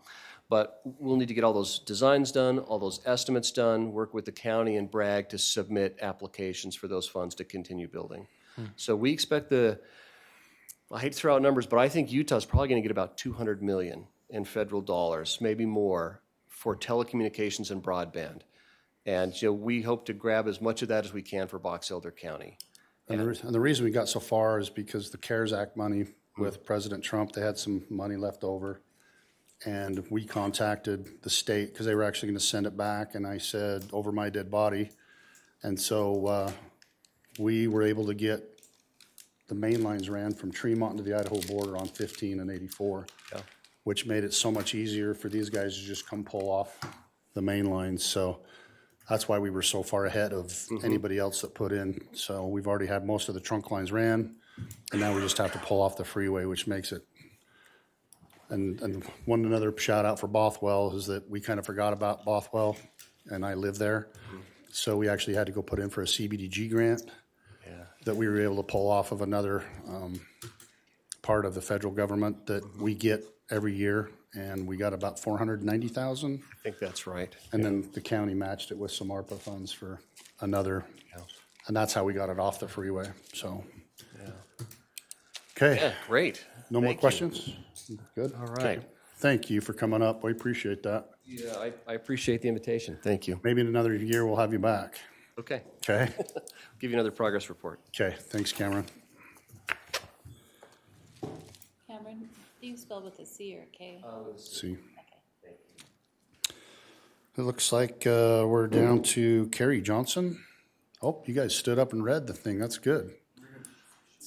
But we'll need to get all those designs done, all those estimates done, work with the county and Bragg to submit applications for those funds to continue building. So we expect I hate to throw out numbers, but I think Utah's probably going to get about $200 million in federal dollars, maybe more, for telecommunications and broadband. And we hope to grab as much of that as we can for Box Elder County. And the reason we got so far is because the CARES Act money with President Trump, they had some money left over. And we contacted the state, because they were actually going to send it back. And I said, over my dead body. And so we were able to get the main lines ran from Tremont to the Idaho border on 15 and 84, which made it so much easier for these guys to just come pull off the main lines. So that's why we were so far ahead of anybody else that put in. So we've already had most of the trunk lines ran, and now we just have to pull off the freeway, which makes it. And another shout out for Bothwell is that we kind of forgot about Bothwell, and I live there. So we actually had to go put in for a CBDG grant that we were able to pull off of another part of the federal government that we get every year. And we got about 490,000. I think that's right. And then the county matched it with some ARPA funds for another. And that's how we got it off the freeway, so. Okay, Yeah, great. no more Thank you. questions? Good? All right. Thank you for coming up. We appreciate that. Yeah, I appreciate the invitation. Thank you. Maybe in another year, we'll have you back. Okay. Okay? Give you another progress report. Okay, thanks, Cameron. Cameron, do you spell with a C or a K? See. Okay. It looks like we're down to Carrie Johnson. Oh, you guys stood up and read the thing. That's good.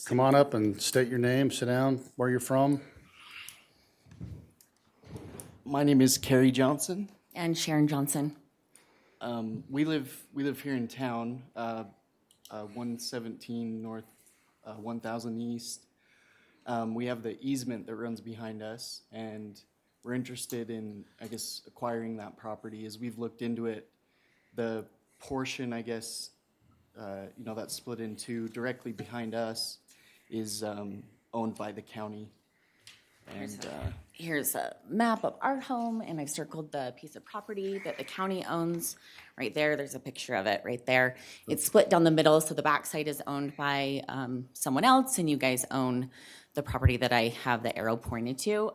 Come on up and state your name, sit down, where you're from. My name is Carrie Johnson. And Sharon Johnson. We live here in town, 117 North, 1000 East. We have the easement that runs behind us, and we're interested in, I guess, acquiring that property. As we've looked into it, the portion, I guess, that's split in two directly behind us is owned by the county. And Here's a map of our home, and I've circled the piece of property that the county owns. Right there, there's a picture of it right there. It's split down the middle, so the backside is owned by someone else, and you guys own the property that I have the arrow pointed to.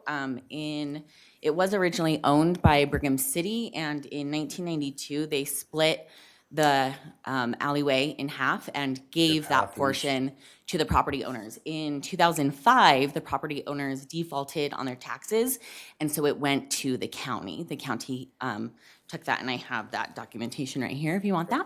It was originally owned by Brigham City, and in 1992, they split the alleyway in half and gave that portion to the property owners. In 2005, the property owners defaulted on their taxes, and so it went to the county. The county took that, and I have that documentation right here if you want that.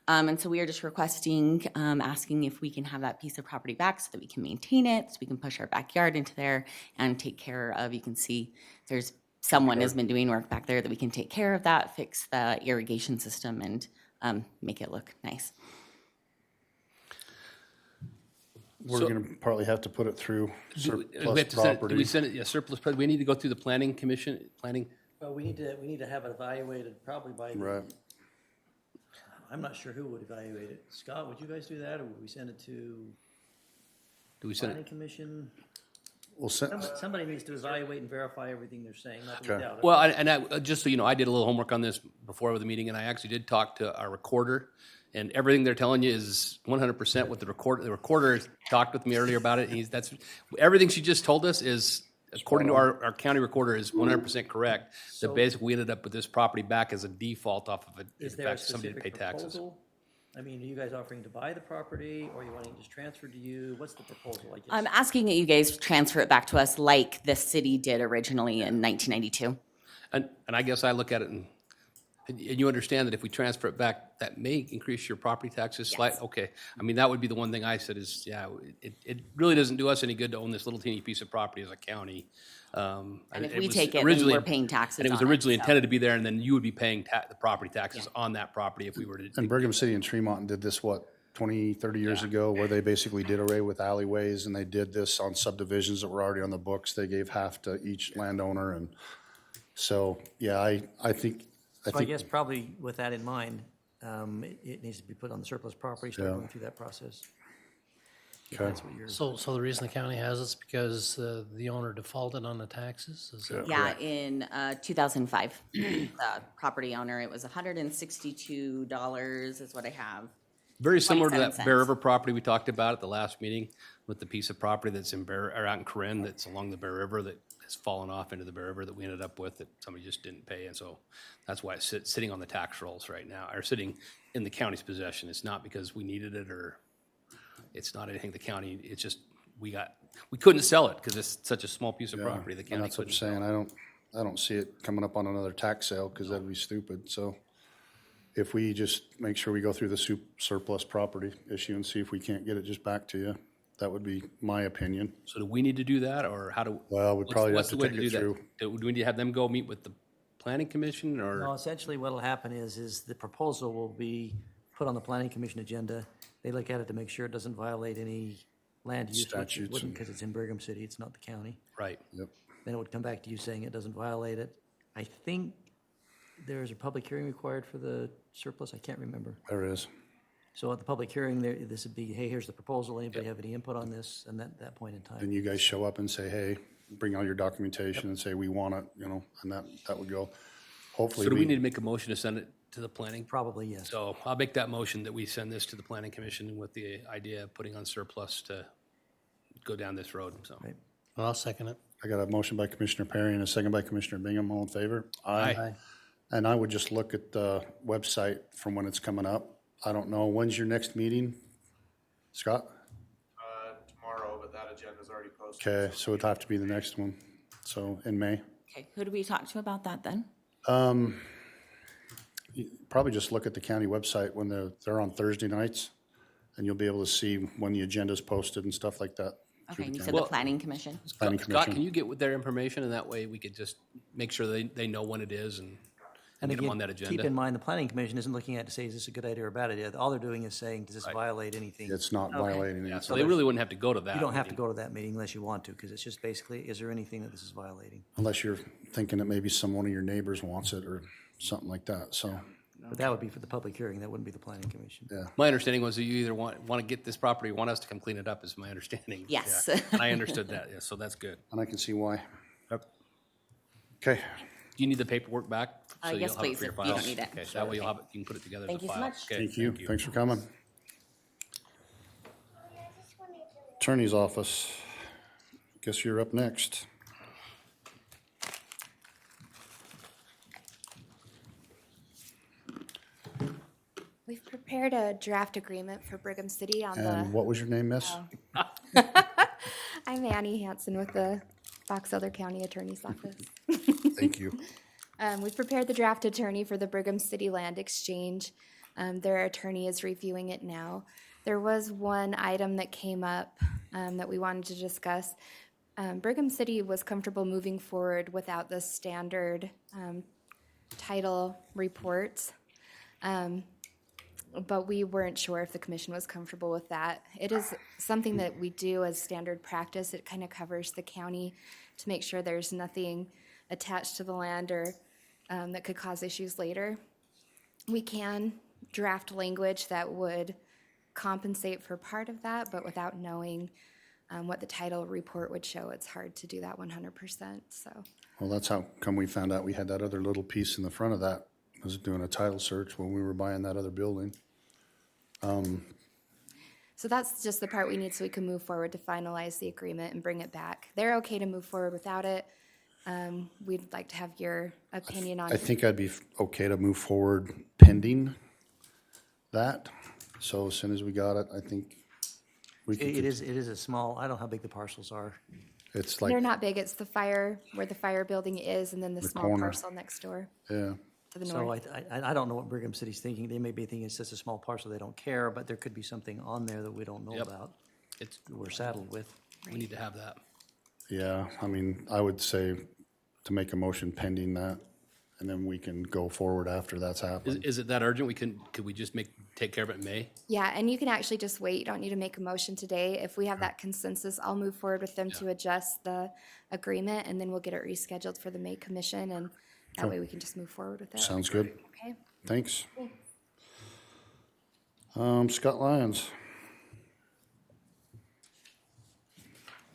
And so we are just requesting, asking if we can have that piece of property back so that we can maintain it, so we can push our backyard into there and take care of, you can see there's someone has been doing work back there that we can take care of that, fix the irrigation system, and make it look nice. We're So- gonna probably have to put it through We surplus have to send it, do we property. send it, yeah, surplus, we need to go through the planning commission, planning, Well, we need to have it evaluated probably by, Right. I'm not sure who would evaluate it. Scott, would you guys do that, or would we send it to do we send planning it? commission? We'll send, Somebody needs to evaluate and verify everything they're saying, not that we Okay. doubt it. Well, I, just so you know, I did a little homework on this before the meeting, and I actually did talk to our recorder, and everything they're telling you is 100% what the recorder talked with me earlier about it, and everything she just told us is, according to our county recorder, is 100% correct. That basically we ended up with this property back as a default off of it, in Is there a fact, somebody to pay specific taxes. proposal? I mean, are you guys offering to buy the property, or are you wanting it just transferred to you? What's the proposal, I guess? I'm asking that you guys transfer it back to us like the city did originally in 1992. And I guess I look at it and you understand that if we transfer it back, that may increase your property taxes slight, okay. I mean, that would be the one thing I said is, yeah, it really doesn't do us any good to own this little teeny piece of property as a county. And if it we was take it, then originally- we're paying taxes And it was on it, originally so. intended to be there, and then you would be paying the property taxes on that property if we were to. and Brigham City and Tremont did this, 20, 30 years ago, where they basically did away with alleyways, and they did this on subdivisions that were already on the books. They gave half to each landowner, and so, yeah, I think. So I guess probably with that in mind, it needs to be put on the surplus property, start Yeah. going through that process. If Okay. that's what you're. So the reason the county has it's because the owner defaulted on the taxes? Is that- Yeah, in 2005, the property owner, it was $162 is what I have. Very similar to that 27 Bear cents. River property we talked about at the last meeting with the piece of property that's out in Corinne, that's along the Bear River that has fallen off into the Bear River that we ended up with that somebody just didn't pay. And so that's why it's sitting on the tax rolls right now, or sitting in the county's possession. It's not because we needed it or it's not anything the county, it's just, we couldn't sell it because it's such a small piece of property, the And county that's what I'm couldn't sell saying. it. I don't see it coming up on another tax sale because that'd be stupid. So if we just make sure we go through the surplus property issue and see if we can't get it just back to you, that would be my opinion. So do we need to do that or how do? Well, we'd probably what's have the to way take do it that? through. Do we need to have them go meet with the planning commission No, or? essentially what'll happen is the proposal will be put on the planning commission agenda. They look at it to make sure it doesn't violate any land use, which it Statutes wouldn't and- because it's in Brigham City, it's not the county. Right. Yep. Then it would come back to you saying it doesn't violate it. I think there's a public hearing required for the surplus? I can't remember. There it is. So at the public hearing, there, this would be, hey, here's the proposal. Anybody have any input on this? And that point in time. Then you guys show up and say, hey, bring all your documentation and say, we want it, you know, and that would go. Hopefully So do we need to make a motion to send it to the planning? Probably, yes. So I'll make that motion that we send this to the planning commission with the idea of putting on surplus to go down this road, so. Right. Well, I'll second it. I got a motion by Commissioner Perry and a second by Commissioner Bingham. All in favor? Aye. And I would just look at the website from when it's coming up. I don't know, when's your next meeting? Scott? Tomorrow, but that agenda's already posted. Okay, so it'd have to be the next one, so in May. Okay, who do we talk to about that then? You probably just look at the county website when they're on Thursday nights, and you'll be able to see when the agenda's posted and stuff like that. Okay, and you said Well- the planning commission? Planning Scott, Commission. can you get with their information, and that way we could just make sure they know when it is and And get them again, on that keep agenda? in mind, the planning commission isn't looking at it to say, is this a good idea or a bad idea? All they're doing is saying, does this violate anything? It's not violating Yeah, anything. so they really wouldn't have to go to that. You don't have to meeting. go to that meeting unless you want to, because it's just basically, is there anything that this is violating? Unless you're thinking that maybe one of your neighbors wants it or something like that, so, But that would be for the public hearing, that wouldn't be the planning commission. yeah. My understanding was that you either want to get this property, or want us to come clean it up, is my understanding. Yes. Yeah. And I understood that, yeah, so that's good. And I can see why. Yep. Okay, Do you need the paperwork back? So Yes, you'll have it please, for your if you don't files? need it. Okay, that way you'll have it, you can put it together as a Thank you so file. much. Okay, thank you. Thanks for coming. Attorney's office. Guess you're up next. We've prepared a draft agreement for Brigham City on And what was your name, miss? I'm Annie Hansen with the Box Elder County Attorney's Office. Thank you. We've prepared the draft attorney for the Brigham City Land Exchange. Their attorney is reviewing it now. There was one item that came up that we wanted to discuss. Brigham City was comfortable moving forward without the standard title reports. But we weren't sure if the commission was comfortable with that. It is something that we do as standard practice. It kind of covers the county to make sure there's nothing attached to the land or that could cause issues later. We can draft language that would compensate for part of that, but without knowing what the title report would show, it's hard to do that 100%, so. Well, that's how come we found out we had that other little piece in the front of that, was doing a title search when we were buying that other building. So that's just the part we need so we can move forward to finalize the agreement and bring it back. They're okay to move forward without it. We'd like to have your opinion on I it. think I'd be okay to move forward pending that. So as soon as we got it, I think we could. It is a small, I don't know how big the parcels are. It's They're like, not big, it's the fire, where the fire building is, and then the small corner. parcel next door yeah, to the So north. I don't know what Brigham City's thinking. They may be thinking it's just a small parcel, they don't care, but there could be something on there that we don't know Yep. about, It's, we're saddled with. we need to have that. yeah, I mean, I would say to make a motion pending that, and then we can go forward after that's happened. Is it that urgent? Could we just take care of it in May? Yeah, and you can actually just wait, you don't need to make a motion today. If we have that consensus, I'll move forward with them to adjust the agreement, and then we'll get it rescheduled for the May commission, and that way we can just move forward with it. Sounds good. Okay. Thanks. Scott Lyons.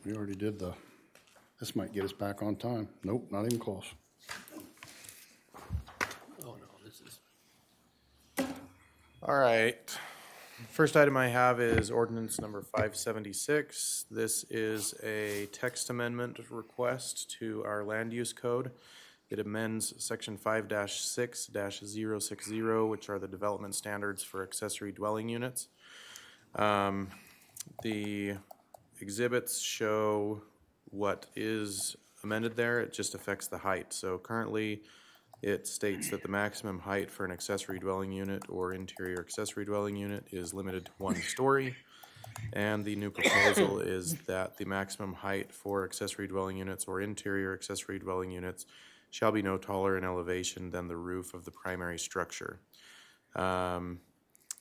We already did this might get us back on time. Nope, not even close. Oh, no, this is. All right. First item I have is ordinance number 576. This is a text amendment request to our land use code. It amends section 5-6-060, which are the development standards for accessory dwelling units. The exhibits show what is amended there. It just affects the height. So currently, it states that the maximum height for an accessory dwelling unit or interior accessory dwelling unit is limited to 1 story. And the new proposal is that the maximum height for accessory dwelling units or interior accessory dwelling units shall be no taller in elevation than the roof of the primary structure.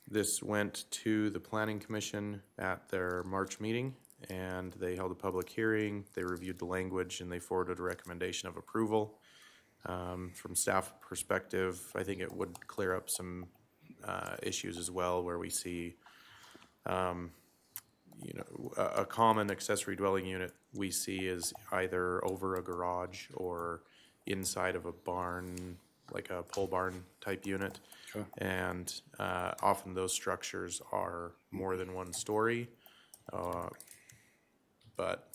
This went to the Planning Commission at their March meeting, and they held a public hearing. They reviewed the language, and they forwarded a recommendation of approval. From staff perspective, I think it would clear up some issues as well where we see, a common accessory dwelling unit we see is either over a garage or inside of a barn, like a pole barn type unit. Okay. And often those structures are more than one story, but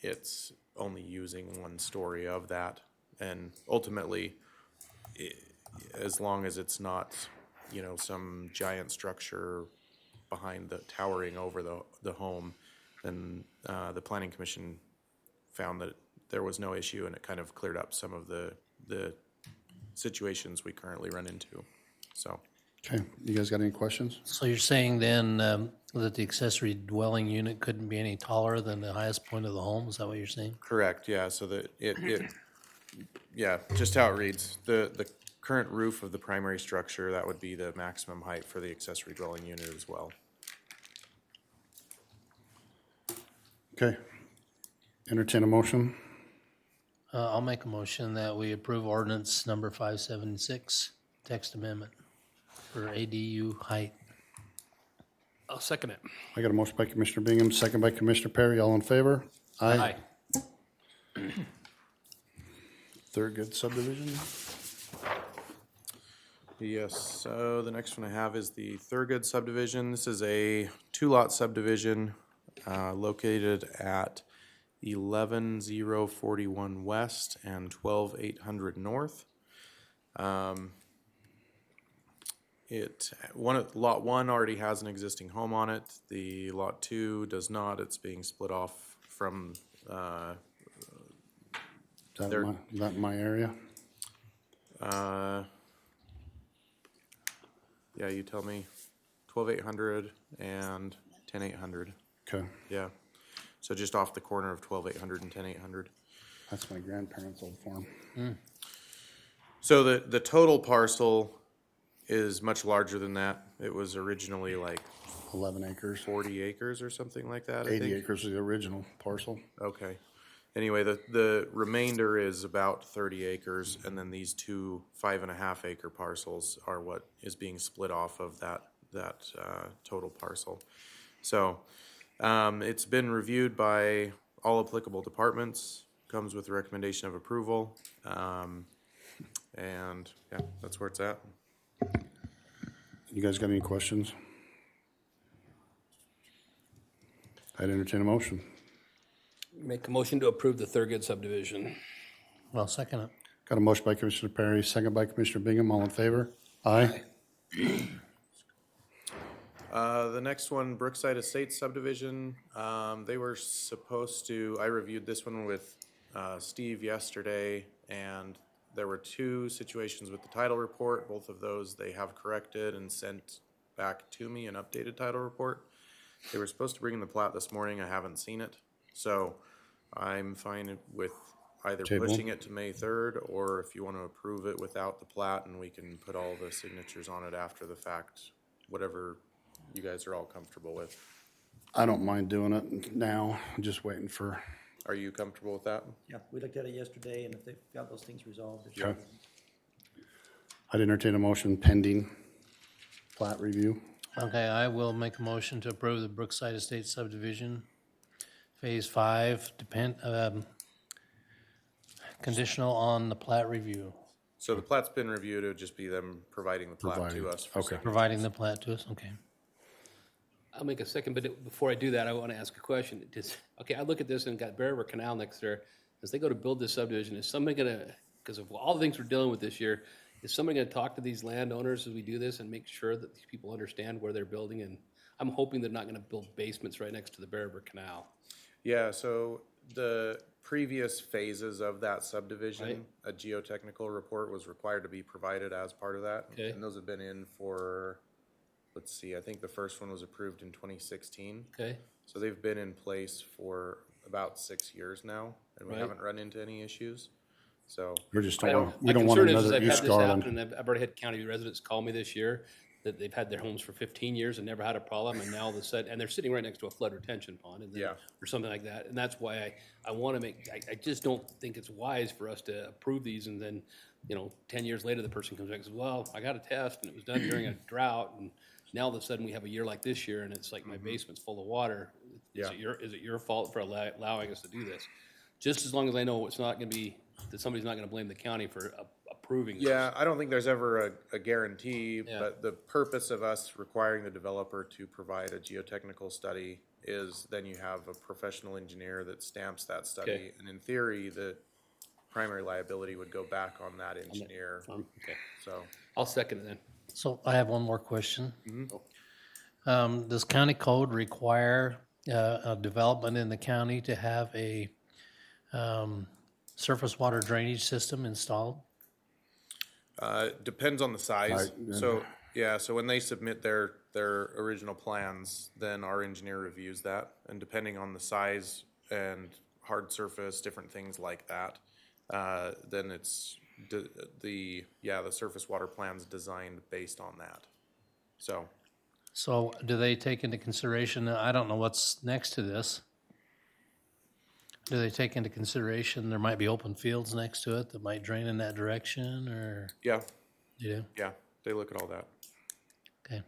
it's only using one story of that. And ultimately, as long as it's not, some giant structure behind the towering over the home, then the planning commission found that there was no issue, and it kind of cleared up some of the situations we currently run into. So, Okay, you guys got any questions? So you're saying then that the accessory dwelling unit couldn't be any taller than the highest point of the home? Is that what you're saying? correct, yeah, so that yeah, just how it reads. The current roof of the primary structure, that would be the maximum height for the accessory dwelling unit as well. Okay. Entertain a motion. I'll make a motion that we approve ordinance number 576, text amendment for ADU height. I'll second it. I got a motion by Commissioner Bingham, second by Commissioner Perry. All in favor? Aye. Thurgood subdivision. Yes, so the next one I have is the Thurgood subdivision. This is a 2-lot subdivision located at 11041 west and 12800 north. Lot 1 already has an existing home on it. The lot 2 does not. It's being split off from Is that my area? Yeah, you tell me. 12800 and 10800. Okay, Yeah. So just off the corner of 12800 and 10800. that's my grandparents' old farm. So the total parcel is much larger than that. It was originally like 11 acres. 40 acres or something like that, I 80 think. acres is the original parcel. Okay. Anyway, the remainder is about 30 acres, and then these two 5.5 acre parcels are what is being split off of that total parcel. So it's been reviewed by all applicable departments, comes with a recommendation of approval, and yeah, that's where it's at. You guys got any questions? I'd entertain a motion. Make a motion to approve the Thurgood subdivision. I'll second it. Got a motion by Commissioner Perry, second by Commissioner Bingham. All in favor? Aye. The next one, Brookside Estates subdivision, they were supposed to, I reviewed this one with Steve yesterday, and there were two situations with the title report. Both of those they have corrected and sent back to me an updated title report. They were supposed to bring in the plat this morning. I haven't seen it. So I'm fine with either Table. pushing it to May 3rd, or if you want to approve it without the plat, and we can put all the signatures on it after the fact, whatever you guys are all comfortable with. I don't mind doing it now. I'm just waiting for, Are you comfortable with that? Yeah, we looked at it yesterday, and if they've got those things resolved, it should. Okay. I'd entertain a motion pending plat review. Okay, I will make a motion to approve the Brookside Estates subdivision, Phase 5, conditional on the plat review, So the plat's been reviewed. It would just be them providing the plat Providing. to us. For Okay. signature. providing the plat to us, okay. I'll make a second, but before I do that, I want to ask a question. Okay, I look at this and got Bear River Canal next there. As they go to build this subdivision, is somebody gonna, because of all the things we're dealing with this year, is somebody gonna talk to these landowners as we do this and make sure that these people understand where they're building? And I'm hoping they're not gonna build basements right next to the Bear River Canal. Yeah, so the previous phases of that subdivision, Right. a geotechnical report was required to be provided as part of that. Okay. And those have been in for, let's see, I think the first one was approved in 2016. Okay, So they've been in place for about 6 years now, and we Right. haven't run into any issues. So, We just I don't don't, want, we my don't want concern is another I've had East this happen, Garland. and I've already had county residents call me this year. that they've had their homes for 15 years and never had a problem, and now all of a sudden, and they're sitting right next to a flood retention pond, and then, Yeah. or something like that. And that's why I want to make, I just don't think it's wise for us to approve these, and then, 10 years later, the person comes back and says, well, I got a test, and it was done during a drought, and now all of a sudden, we have a year like this year, and it's like my basement's full of water. Yeah. Is it your fault for allowing us to do this? Just as long as I know it's not going to be, that somebody's not going to blame the county for approving this. Yeah, I don't think there's ever a guarantee, Yeah. but the purpose of us requiring the developer to provide a geotechnical study is then you have a professional engineer that stamps that study. Okay. And in theory, the primary liability would go back on that engineer, Okay, so. I'll second it then. So I have one more question. Does county code require a development in the county to have a surface water drainage system installed? Depends on the size. Right, So, yeah, so when they submit their original plans, then our engineer reviews that. And depending on the size and hard surface, different things like that, then it's the surface water plan's designed based on that. So do they take into consideration, I don't know what's next to this. Do they take into consideration there might be open fields next to it that might drain in that direction, or? Yeah, You do? yeah, they look at all that. Okay.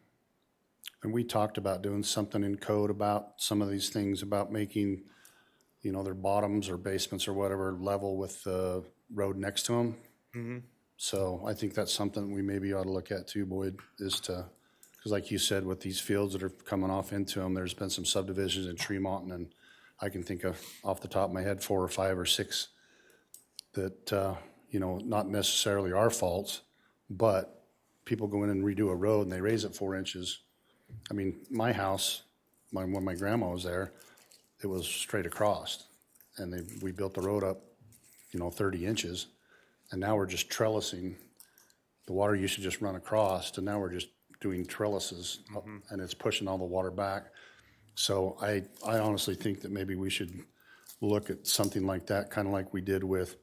And we talked about doing something in code about some of these things, about making, their bottoms or basements or whatever level with the road next to them. So I think that's something we maybe ought to look at too, Boyd, because like you said, with these fields that are coming off into them, there's been some subdivisions in Tremont, and I can think of off the top of my head 4 or 5 or 6 that, not necessarily our faults, but people go in and redo a road and they raise it 4 inches. I mean, my house, when my grandma was there, it was straight across, and we built the road up, 30 inches, and now we're just trellising. The water used to just run across, and now we're just doing trellises, and it's pushing all the water back. So I honestly think that maybe we should look at something like that, kind of like we did with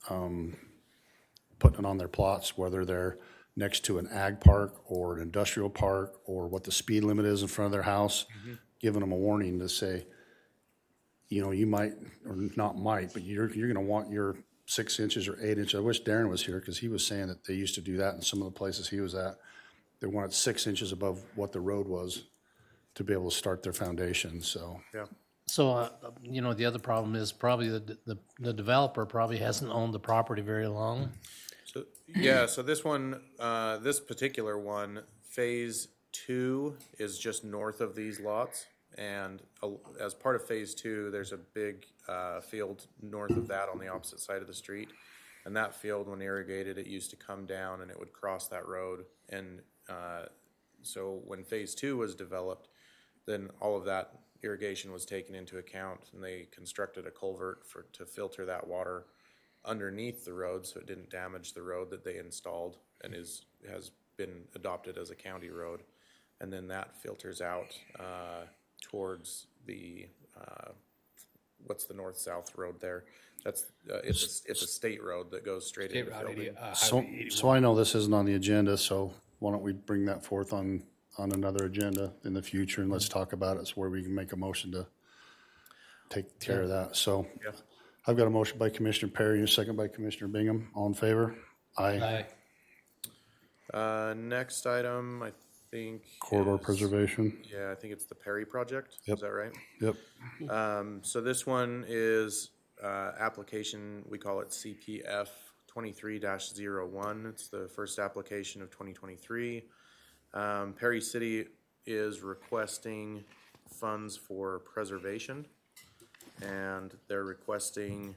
putting it on their plots, whether they're next to an ag park or an industrial park, or what the speed limit is in front of their house, giving them a warning to say, you might, or not might, but you're going to want your 6 inches or 8 inches. I wish Darren was here, because he was saying that they used to do that in some of the places he was at. They wanted 6 inches above what the road was to be able to start their foundation, so. Yeah. So, the other problem is probably the developer probably hasn't owned the property very long. So, yeah, so this one, this particular one, phase 2 is just north of these lots. And as part of phase 2, there's a big field north of that on the opposite side of the street. And that field, when irrigated, it used to come down and it would cross that road. And so when phase 2 was developed, then all of that irrigation was taken into account, and they constructed a culvert to filter that water underneath the road so it didn't damage the road that they installed and has been adopted as a county road. And then that filters out towards the what's the north-south road there? That's it's a state road that goes straight into the building. So I know this isn't on the agenda, so why don't we bring that forth on another agenda in the future, and let's talk about it, so where we can make a motion to take care of that. So Yeah. I've got a motion by Commissioner Perry and a second by Commissioner Bingham. All in favor? Aye. Next item, I think. Corridor is- preservation. Yeah, I think it's the Perry project. Yep. Is that right? Yep. So this one is application, we call it CPF 23-01. It's the first application of 2023. Perry City is requesting funds for preservation, and they're requesting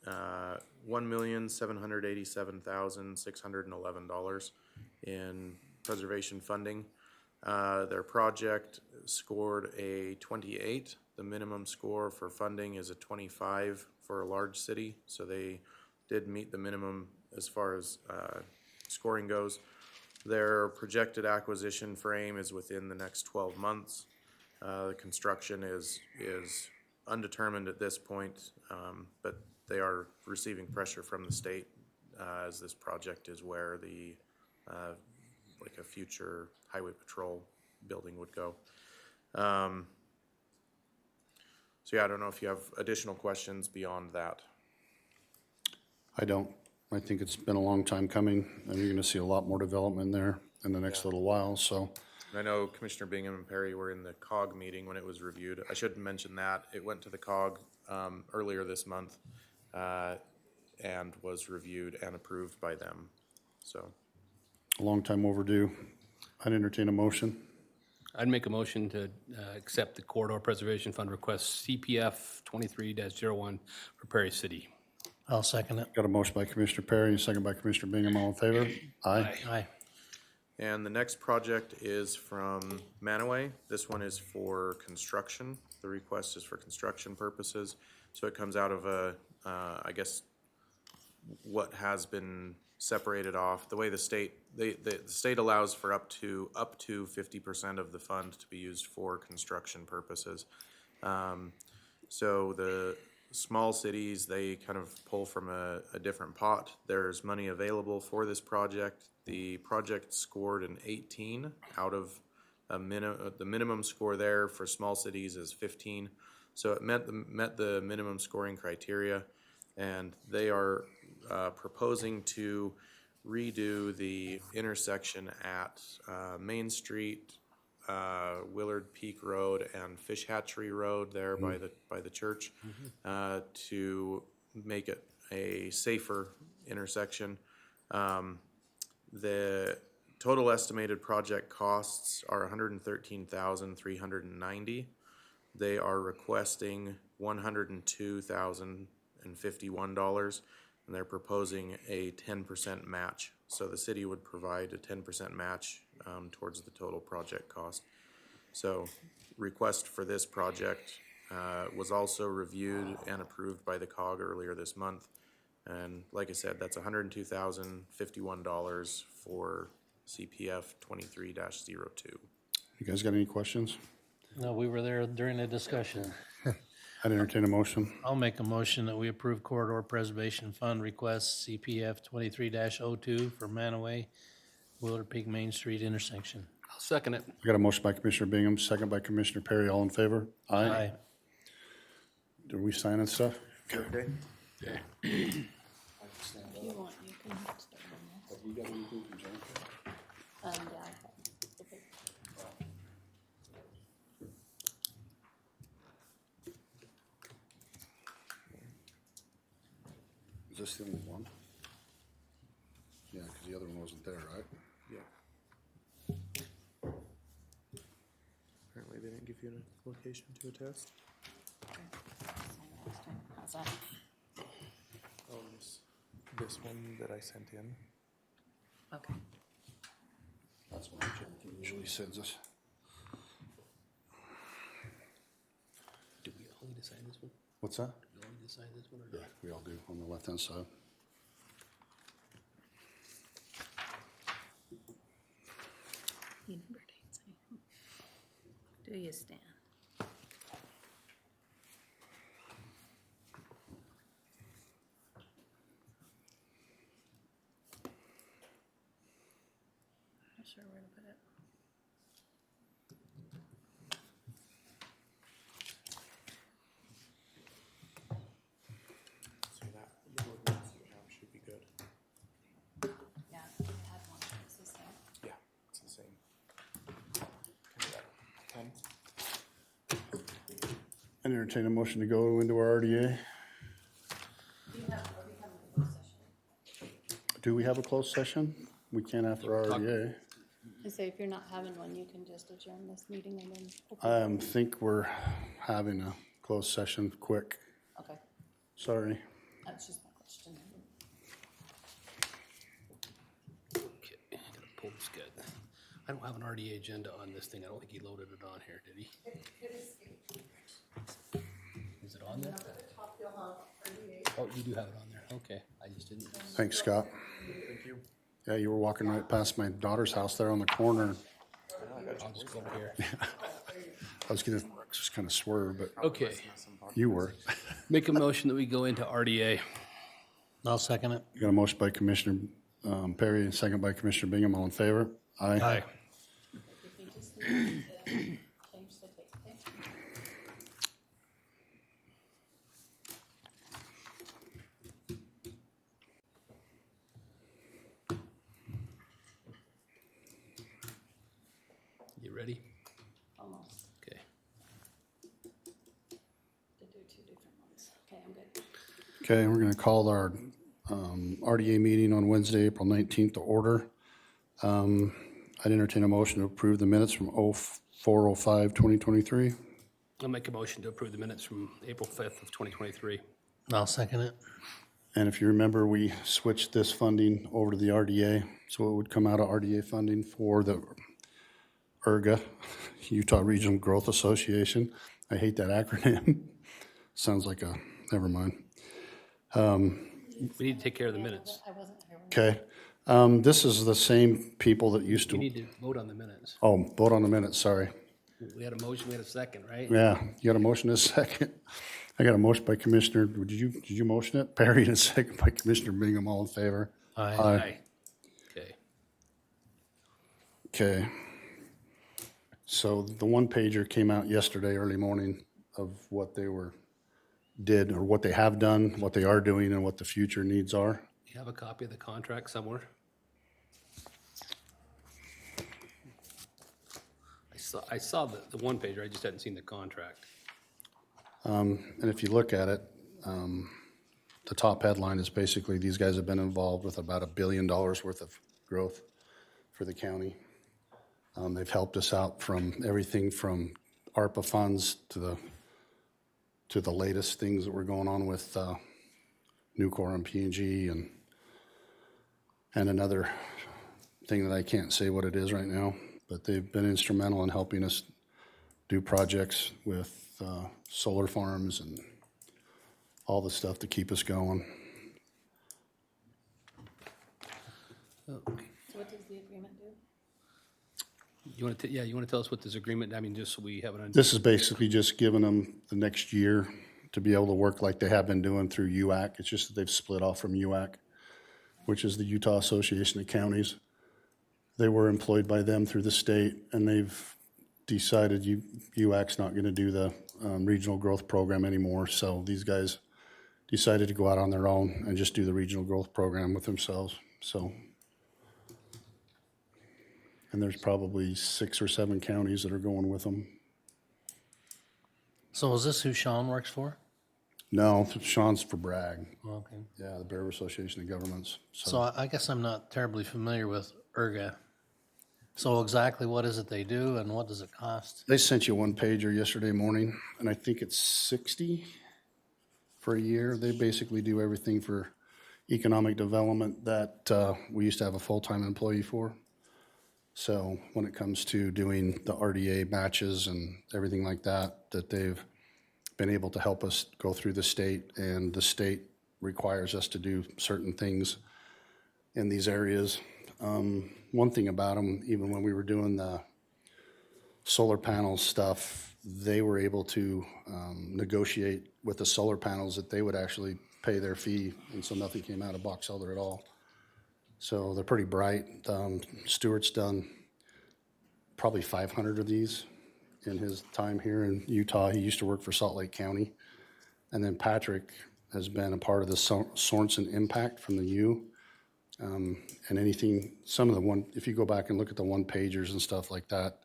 $1,787,611 in preservation funding. Their project scored a 28. The minimum score for funding is a 25 for a large city, so they did meet the minimum as far as scoring goes. Their projected acquisition frame is within the next 12 months. The construction is undetermined at this point, but they are receiving pressure from the state as this project is where the like a future highway patrol building would go. So yeah, I don't know if you have additional questions beyond that. I don't. I think it's been a long time coming, and you're gonna see a lot more development there in the next little while, so. I know Commissioner Bingham and Perry were in the COG meeting when it was reviewed. I should mention that. It went to the COG earlier this month and was reviewed and approved by them, so. A long time overdue. I'd entertain a motion. I'd make a motion to accept the Corridor Preservation Fund request CPF 23-01 for Perry City. I'll second it. Got a motion by Commissioner Perry and a second by Commissioner Bingham. All in favor? Aye. Aye. And the next project is from Manaway. This one is for construction. The request is for construction purposes. So it comes out of I guess, what has been separated off. The way the state, the state allows for up to 50% of the fund to be used for construction purposes. So the small cities, they kind of pull from a different pot. There's money available for this project. The project scored an 18 out of the minimum score there for small cities is 15. So it met the minimum scoring criteria, and they are proposing to redo the intersection at Main Street, Willard Peak Road, and Fish Hatchery Road there by the church to make it a safer intersection. The total estimated project costs are $113,390. They are requesting $102,051, and they're proposing a 10% match. So the city would provide a 10% match towards the total project cost. So request for this project was also reviewed and approved by the COG earlier this month. And like I said, that's $102,051 for CPF 23-02. You guys got any questions? No, we were there during the discussion. I'd entertain a motion. I'll make a motion that we approve Corridor Preservation Fund request CPF 23-02 for Manaway, Willard Peak Main Street intersection. I'll second it. I got a motion by Commissioner Bingham, second by Commissioner Perry. All in favor? Aye. Do we sign and stuff? Okay. If you want, you can start on this. Yeah. Okay. Is this the only one? Yeah, because the other one wasn't there, right? Yeah. Apparently they didn't give you a location to attest. How's that? Oh, this one that I sent in. Okay. That's what he usually sends us. Do we all need to sign this one? What's that? Do we all need to sign this one or Yeah, not? we all do on the left-hand side. You never did say. Do you, Stan? Not sure where to put it. So that yellow glass you have should be good. Yeah, I had one. It's the same. Yeah, it's the same. Ken? I'd entertain a motion to go into our RDA. Do we have a closed session? We can't after our RDA. I say if you're not having one, you can just adjourn this meeting and then. I think we're having a closed session quick. Okay, Sorry. that's just my question. Okay, gotta pull this good. I don't have an RDA agenda on this thing. I don't think he loaded it on here, did he? Is it on there? Oh, you do have it on there. Okay, I just didn't. Thanks, Scott. Thank you. Yeah, you were walking right past my daughter's house there on the corner. I'll just go over here. I was gonna just kind of swerve, but Okay, you were. make a motion that we go into RDA. I'll second it. You got a motion by Commissioner Perry and second by Commissioner Bingham. All in favor? Aye. If you just need to change the date, okay? You ready? Almost. Okay. To do two different ones. Okay, I'm good. Okay, we're gonna call our RDA meeting on Wednesday, April 19th to order. I'd entertain a motion to approve the minutes from 04/05/2023. I'll make a motion to approve the minutes from April 5th of 2023. I'll second it. And if you remember, we switched this funding over to the RDA, so it would come out of RDA funding for the URGA, Utah Regional Growth Association. I hate that acronym. Sounds like a, never mind. We need to take care of the minutes. I wasn't here. Okay, this is the same people that used We to, need to vote on the minutes. oh, vote on the minutes, sorry. We had a motion, we had a second, right? Yeah, you got a motion in a second. I got a motion by Commissioner, did you motion it? Perry, and a second by Commissioner Bingham, all in favor? Aye. Aye. Okay. Okay. So the one pager came out yesterday early morning of what they did, or what they have done, what they are doing, and what the future needs are. You have a copy of the contract somewhere? I saw the one pager, I just hadn't seen the contract. And if you look at it, the top headline is basically, these guys have been involved with about $1 billion worth of growth for the county. They've helped us out from everything from ARPA funds to the latest things that were going on with Nucor and P&G and another thing that I can't say what it is right now, but they've been instrumental in helping us do projects with solar farms and all the stuff to keep us going. So what does the agreement do? You want to tell us what this agreement, I mean, just so we have an. This is basically just giving them the next year to be able to work like they have been doing through UAC. It's just that they've split off from UAC, which is the Utah Association of Counties. They were employed by them through the state, and they've decided UAC's not going to do the regional growth program anymore. So these guys decided to go out on their own and just do the regional growth program with themselves. So, and there's probably 6 or 7 counties that are going with them. So is this who Sean works for? No, Sean's for Bragg. Okay. Yeah, the Bear Association of Governments. So I guess I'm not terribly familiar with URGA. So exactly what is it they do and what does it cost? They sent you one pager yesterday morning, and I think it's $60 for a year. They basically do everything for economic development that we used to have a full-time employee for. So when it comes to doing the RDA matches and everything like that, that they've been able to help us go through the state, and the state requires us to do certain things in these areas. One thing about them, even when we were doing the solar panel stuff, they were able to negotiate with the solar panels that they would actually pay their fee, and so nothing came out of Box Elder at all. So they're pretty bright. Stuart's done probably 500 of these in his time here in Utah. He used to work for Salt Lake County. And then Patrick has been a part of the Sorensen Impact from the U. And anything, some of the one, if you go back and look at the one pagers and stuff like that,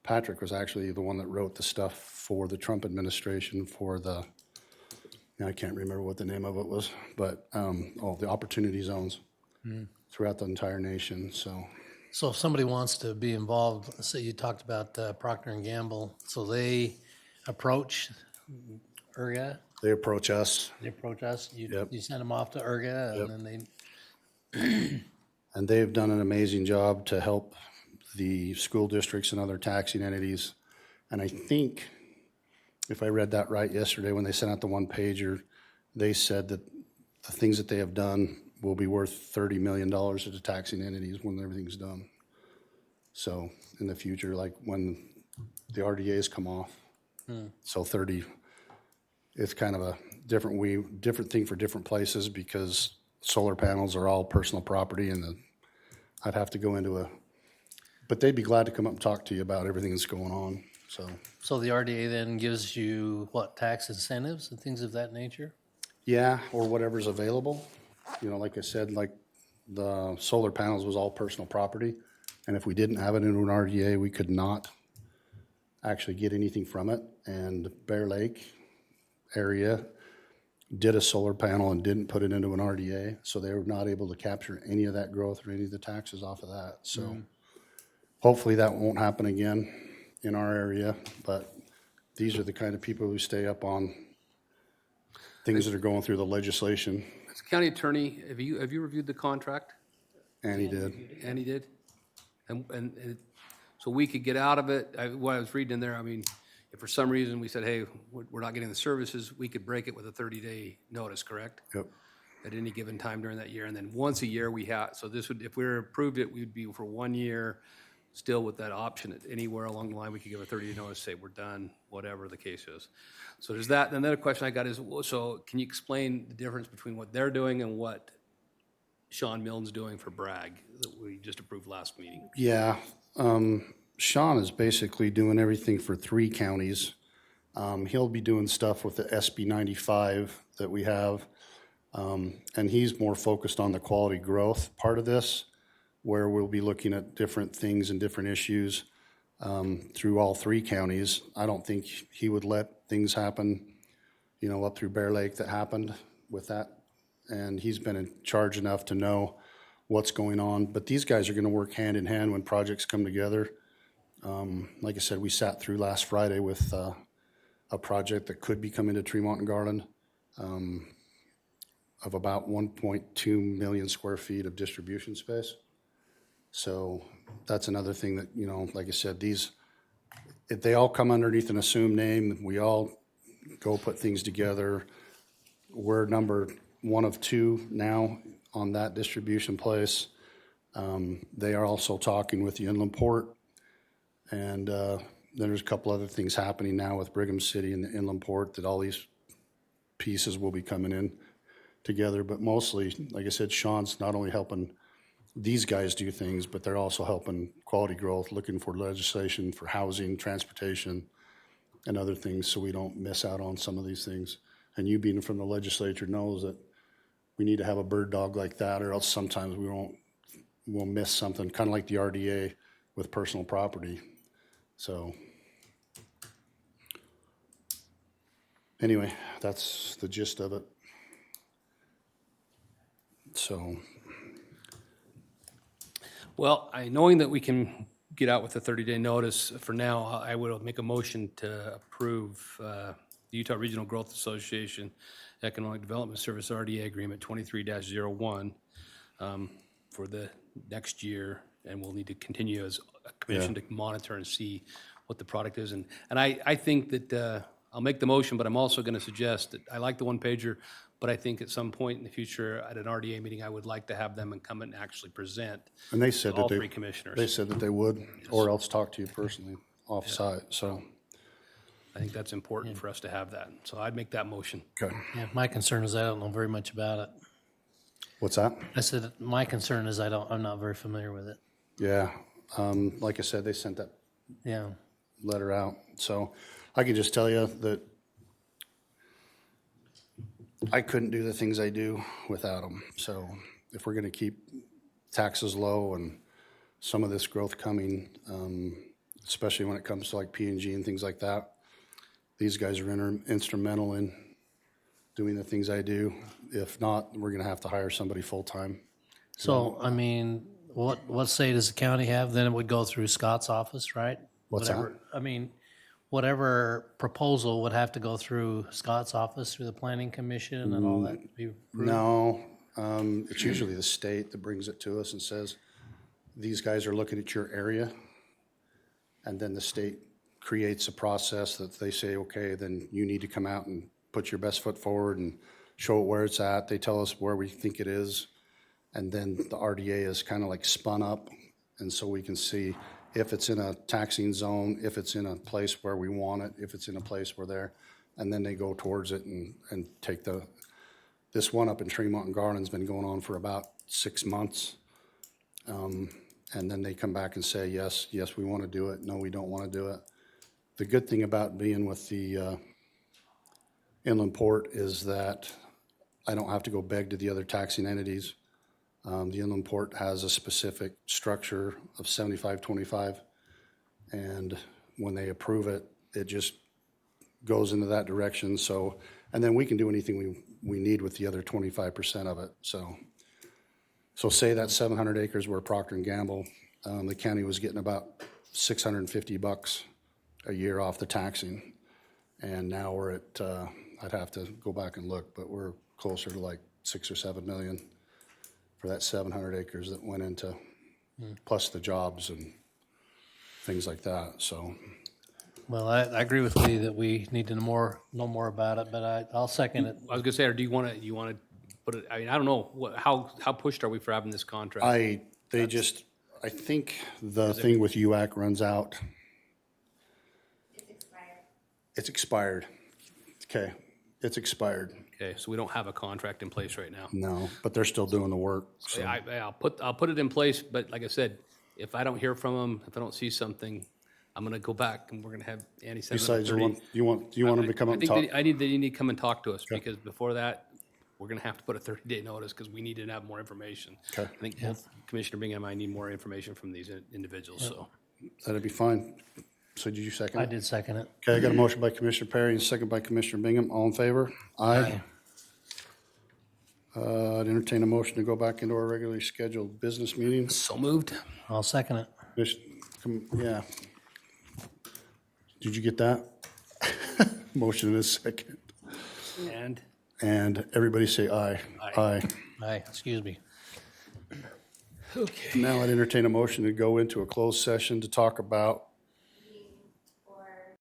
Patrick was actually the one that wrote the stuff for the Trump administration for the, I can't remember what the name of it was, but the opportunity zones throughout the entire nation. So So if somebody wants to be involved, say you talked about Procter & Gamble, so they approach URGA, they approach us. you Yep. you send them off to URGA, Yep. and then they, And they've done an amazing job to help the school districts and other taxing entities. And I think, if I read that right yesterday, when they sent out the one pager, they said that the things that they have done will be worth $30 million to the taxing entities when everything's done. So in the future, like when the RDAs come off, so 30, it's kind of a different thing for different places, because solar panels are all personal property, and I'd have to go into But they'd be glad to come up and talk to you about everything that's going on, so. So the RDA then gives you, what, tax incentives and things of that nature? Yeah, or whatever's available. You know, like I said, like the solar panels was all personal property. And if we didn't have it into an RDA, we could not actually get anything from it. And Bear Lake area did a solar panel and didn't put it into an RDA. So they were not able to capture any of that growth or any of the taxes off of that. So hopefully that won't happen again in our area. But these are the kind of people who stay up on things that are going through the legislation. As county attorney, have you reviewed the contract? And he did. And he did? And so we could get out of it. What I was reading in there, I mean, if for some reason we said, hey, we're not getting the services, we could break it with a 30-day notice, correct? Yep. At any given time during that year. And then once a year we have, so this would, if we were approved it, we'd be for 1 year, still with that option. At anywhere along the line, we could give a 30-day notice, say we're done, whatever the case is. So there's that. And another question I got is, so can you explain the difference between what they're doing and what Sean Milne's doing for Bragg that we just approved last meeting? Yeah, Sean is basically doing everything for 3 counties. He'll be doing stuff with the SB 95 that we have. And he's more focused on the quality growth part of this, where we'll be looking at different things and different issues through all 3 counties. I don't think he would let things happen, you know, up through Bear Lake that happened with that. And he's been in charge enough to know what's going on. But these guys are going to work hand in hand when projects come together. Like I said, we sat through last Friday with a project that could be coming to Tremont and Garland of about 1.2 million square feet of distribution space. So that's another thing that, you know, like I said, if they all come underneath an assumed name, we all go put things together. We're number 1 of 2 now on that distribution place. They are also talking with the Inland Port. And there's a couple other things happening now with Brigham City and the Inland Port that all these pieces will be coming in together. But mostly, like I said, Sean's not only helping these guys do things, but they're also helping quality growth, looking for legislation for housing, transportation, and other things so we don't miss out on some of these things. And you being from the legislature knows that we need to have a bird dog like that, or else sometimes we'll miss something, kind of like the RDA with personal property. So anyway, that's the gist of it. So. Well, knowing that we can get out with a 30-day notice, for now, I would make a motion to approve the Utah Regional Growth Association Economic Development Service RDA Agreement 23-01 for the next year, and we'll need to continue as a commission to monitor and see what the product is. And I think that I'll make the motion, but I'm also going to suggest that I like the one-pager, but I think at some point in the future at an RDA meeting, I would like to have them and come and actually present And they said to all that 3 commissioners. they said that they would, or else talk to you personally off-site, so. I think that's important for us to have that. So I'd make that motion. Okay. Yeah, my concern is I don't know very much about it. What's that? I said, my concern is I'm not very familiar with it. Yeah, like I said, they sent that Yeah. letter out. So I can just tell you that I couldn't do the things I do without them. So if we're going to keep taxes low and some of this growth coming, especially when it comes to like P&G and things like that, these guys are instrumental in doing the things I do. If not, we're going to have to hire somebody full-time. So, I mean, what say does the county have? Then it would go through Scott's office, right? What's Whatever- I mean, whatever proposal would have to go through Scott's office, through the planning commission and all that to be approved? No, it's usually the state that brings it to us and says, these guys are looking at your area. And then the state creates a process that they say, okay, then you need to come out and put your best foot forward and show it where it's at. They tell us where we think it is. And then the RDA is kind of like spun up. And so we can see if it's in a taxing zone, if it's in a place where we want it, if it's in a place where they're, and then they go towards it and take this one up in Tremont and Garland's been going on for about 6 months. and then they come back and say, yes, we want to do it, no, we don't want to do it. The good thing about being with the inland port is that I don't have to go beg to the other taxing entities. The inland port has a specific structure of 75-25, and when they approve it, it just goes into that direction. So, and then we can do anything we need with the other 25% of it. So say that 700 acres were Procter and Gamble, the county was getting about $650 a year off the taxing, and now we're at I'd have to go back and look, but we're closer to like 6 or 7 million for that 700 acres that went into, plus the jobs and things like that. So, Well, I agree with Lee that we need to know more about it, but I'll second it. I was gonna say, or do you want to put it, I mean, I don't know, how pushed are we for having this contract? I think the thing with UAC runs out. It's expired. Okay, it's expired. Okay, so we don't have a contract in place right now. No, but they're still doing the work. So. I'll put it in place, but like I said, if I don't hear from them, if I don't see something, I'm gonna go back and we're gonna have Andy send them Besides, you want them to come up and talk? they need to come and talk to us, because before that, we're gonna have to put a 30-day notice, because we need to have more information. Okay. I think both Commissioner Bingham and I need more information from these individuals, so. That'd be fine. So did you second it? I did second it. Okay, I got a motion by Commissioner Perry and a second by Commissioner Bingham. All in favor? Aye. I'd entertain a motion to go back into our regularly scheduled business meetings. So moved. I'll second it. Yeah. Did you get that? Motion in a second. And everybody say aye. Aye. Aye, excuse me. Now I'd entertain a motion to go into a closed session to talk about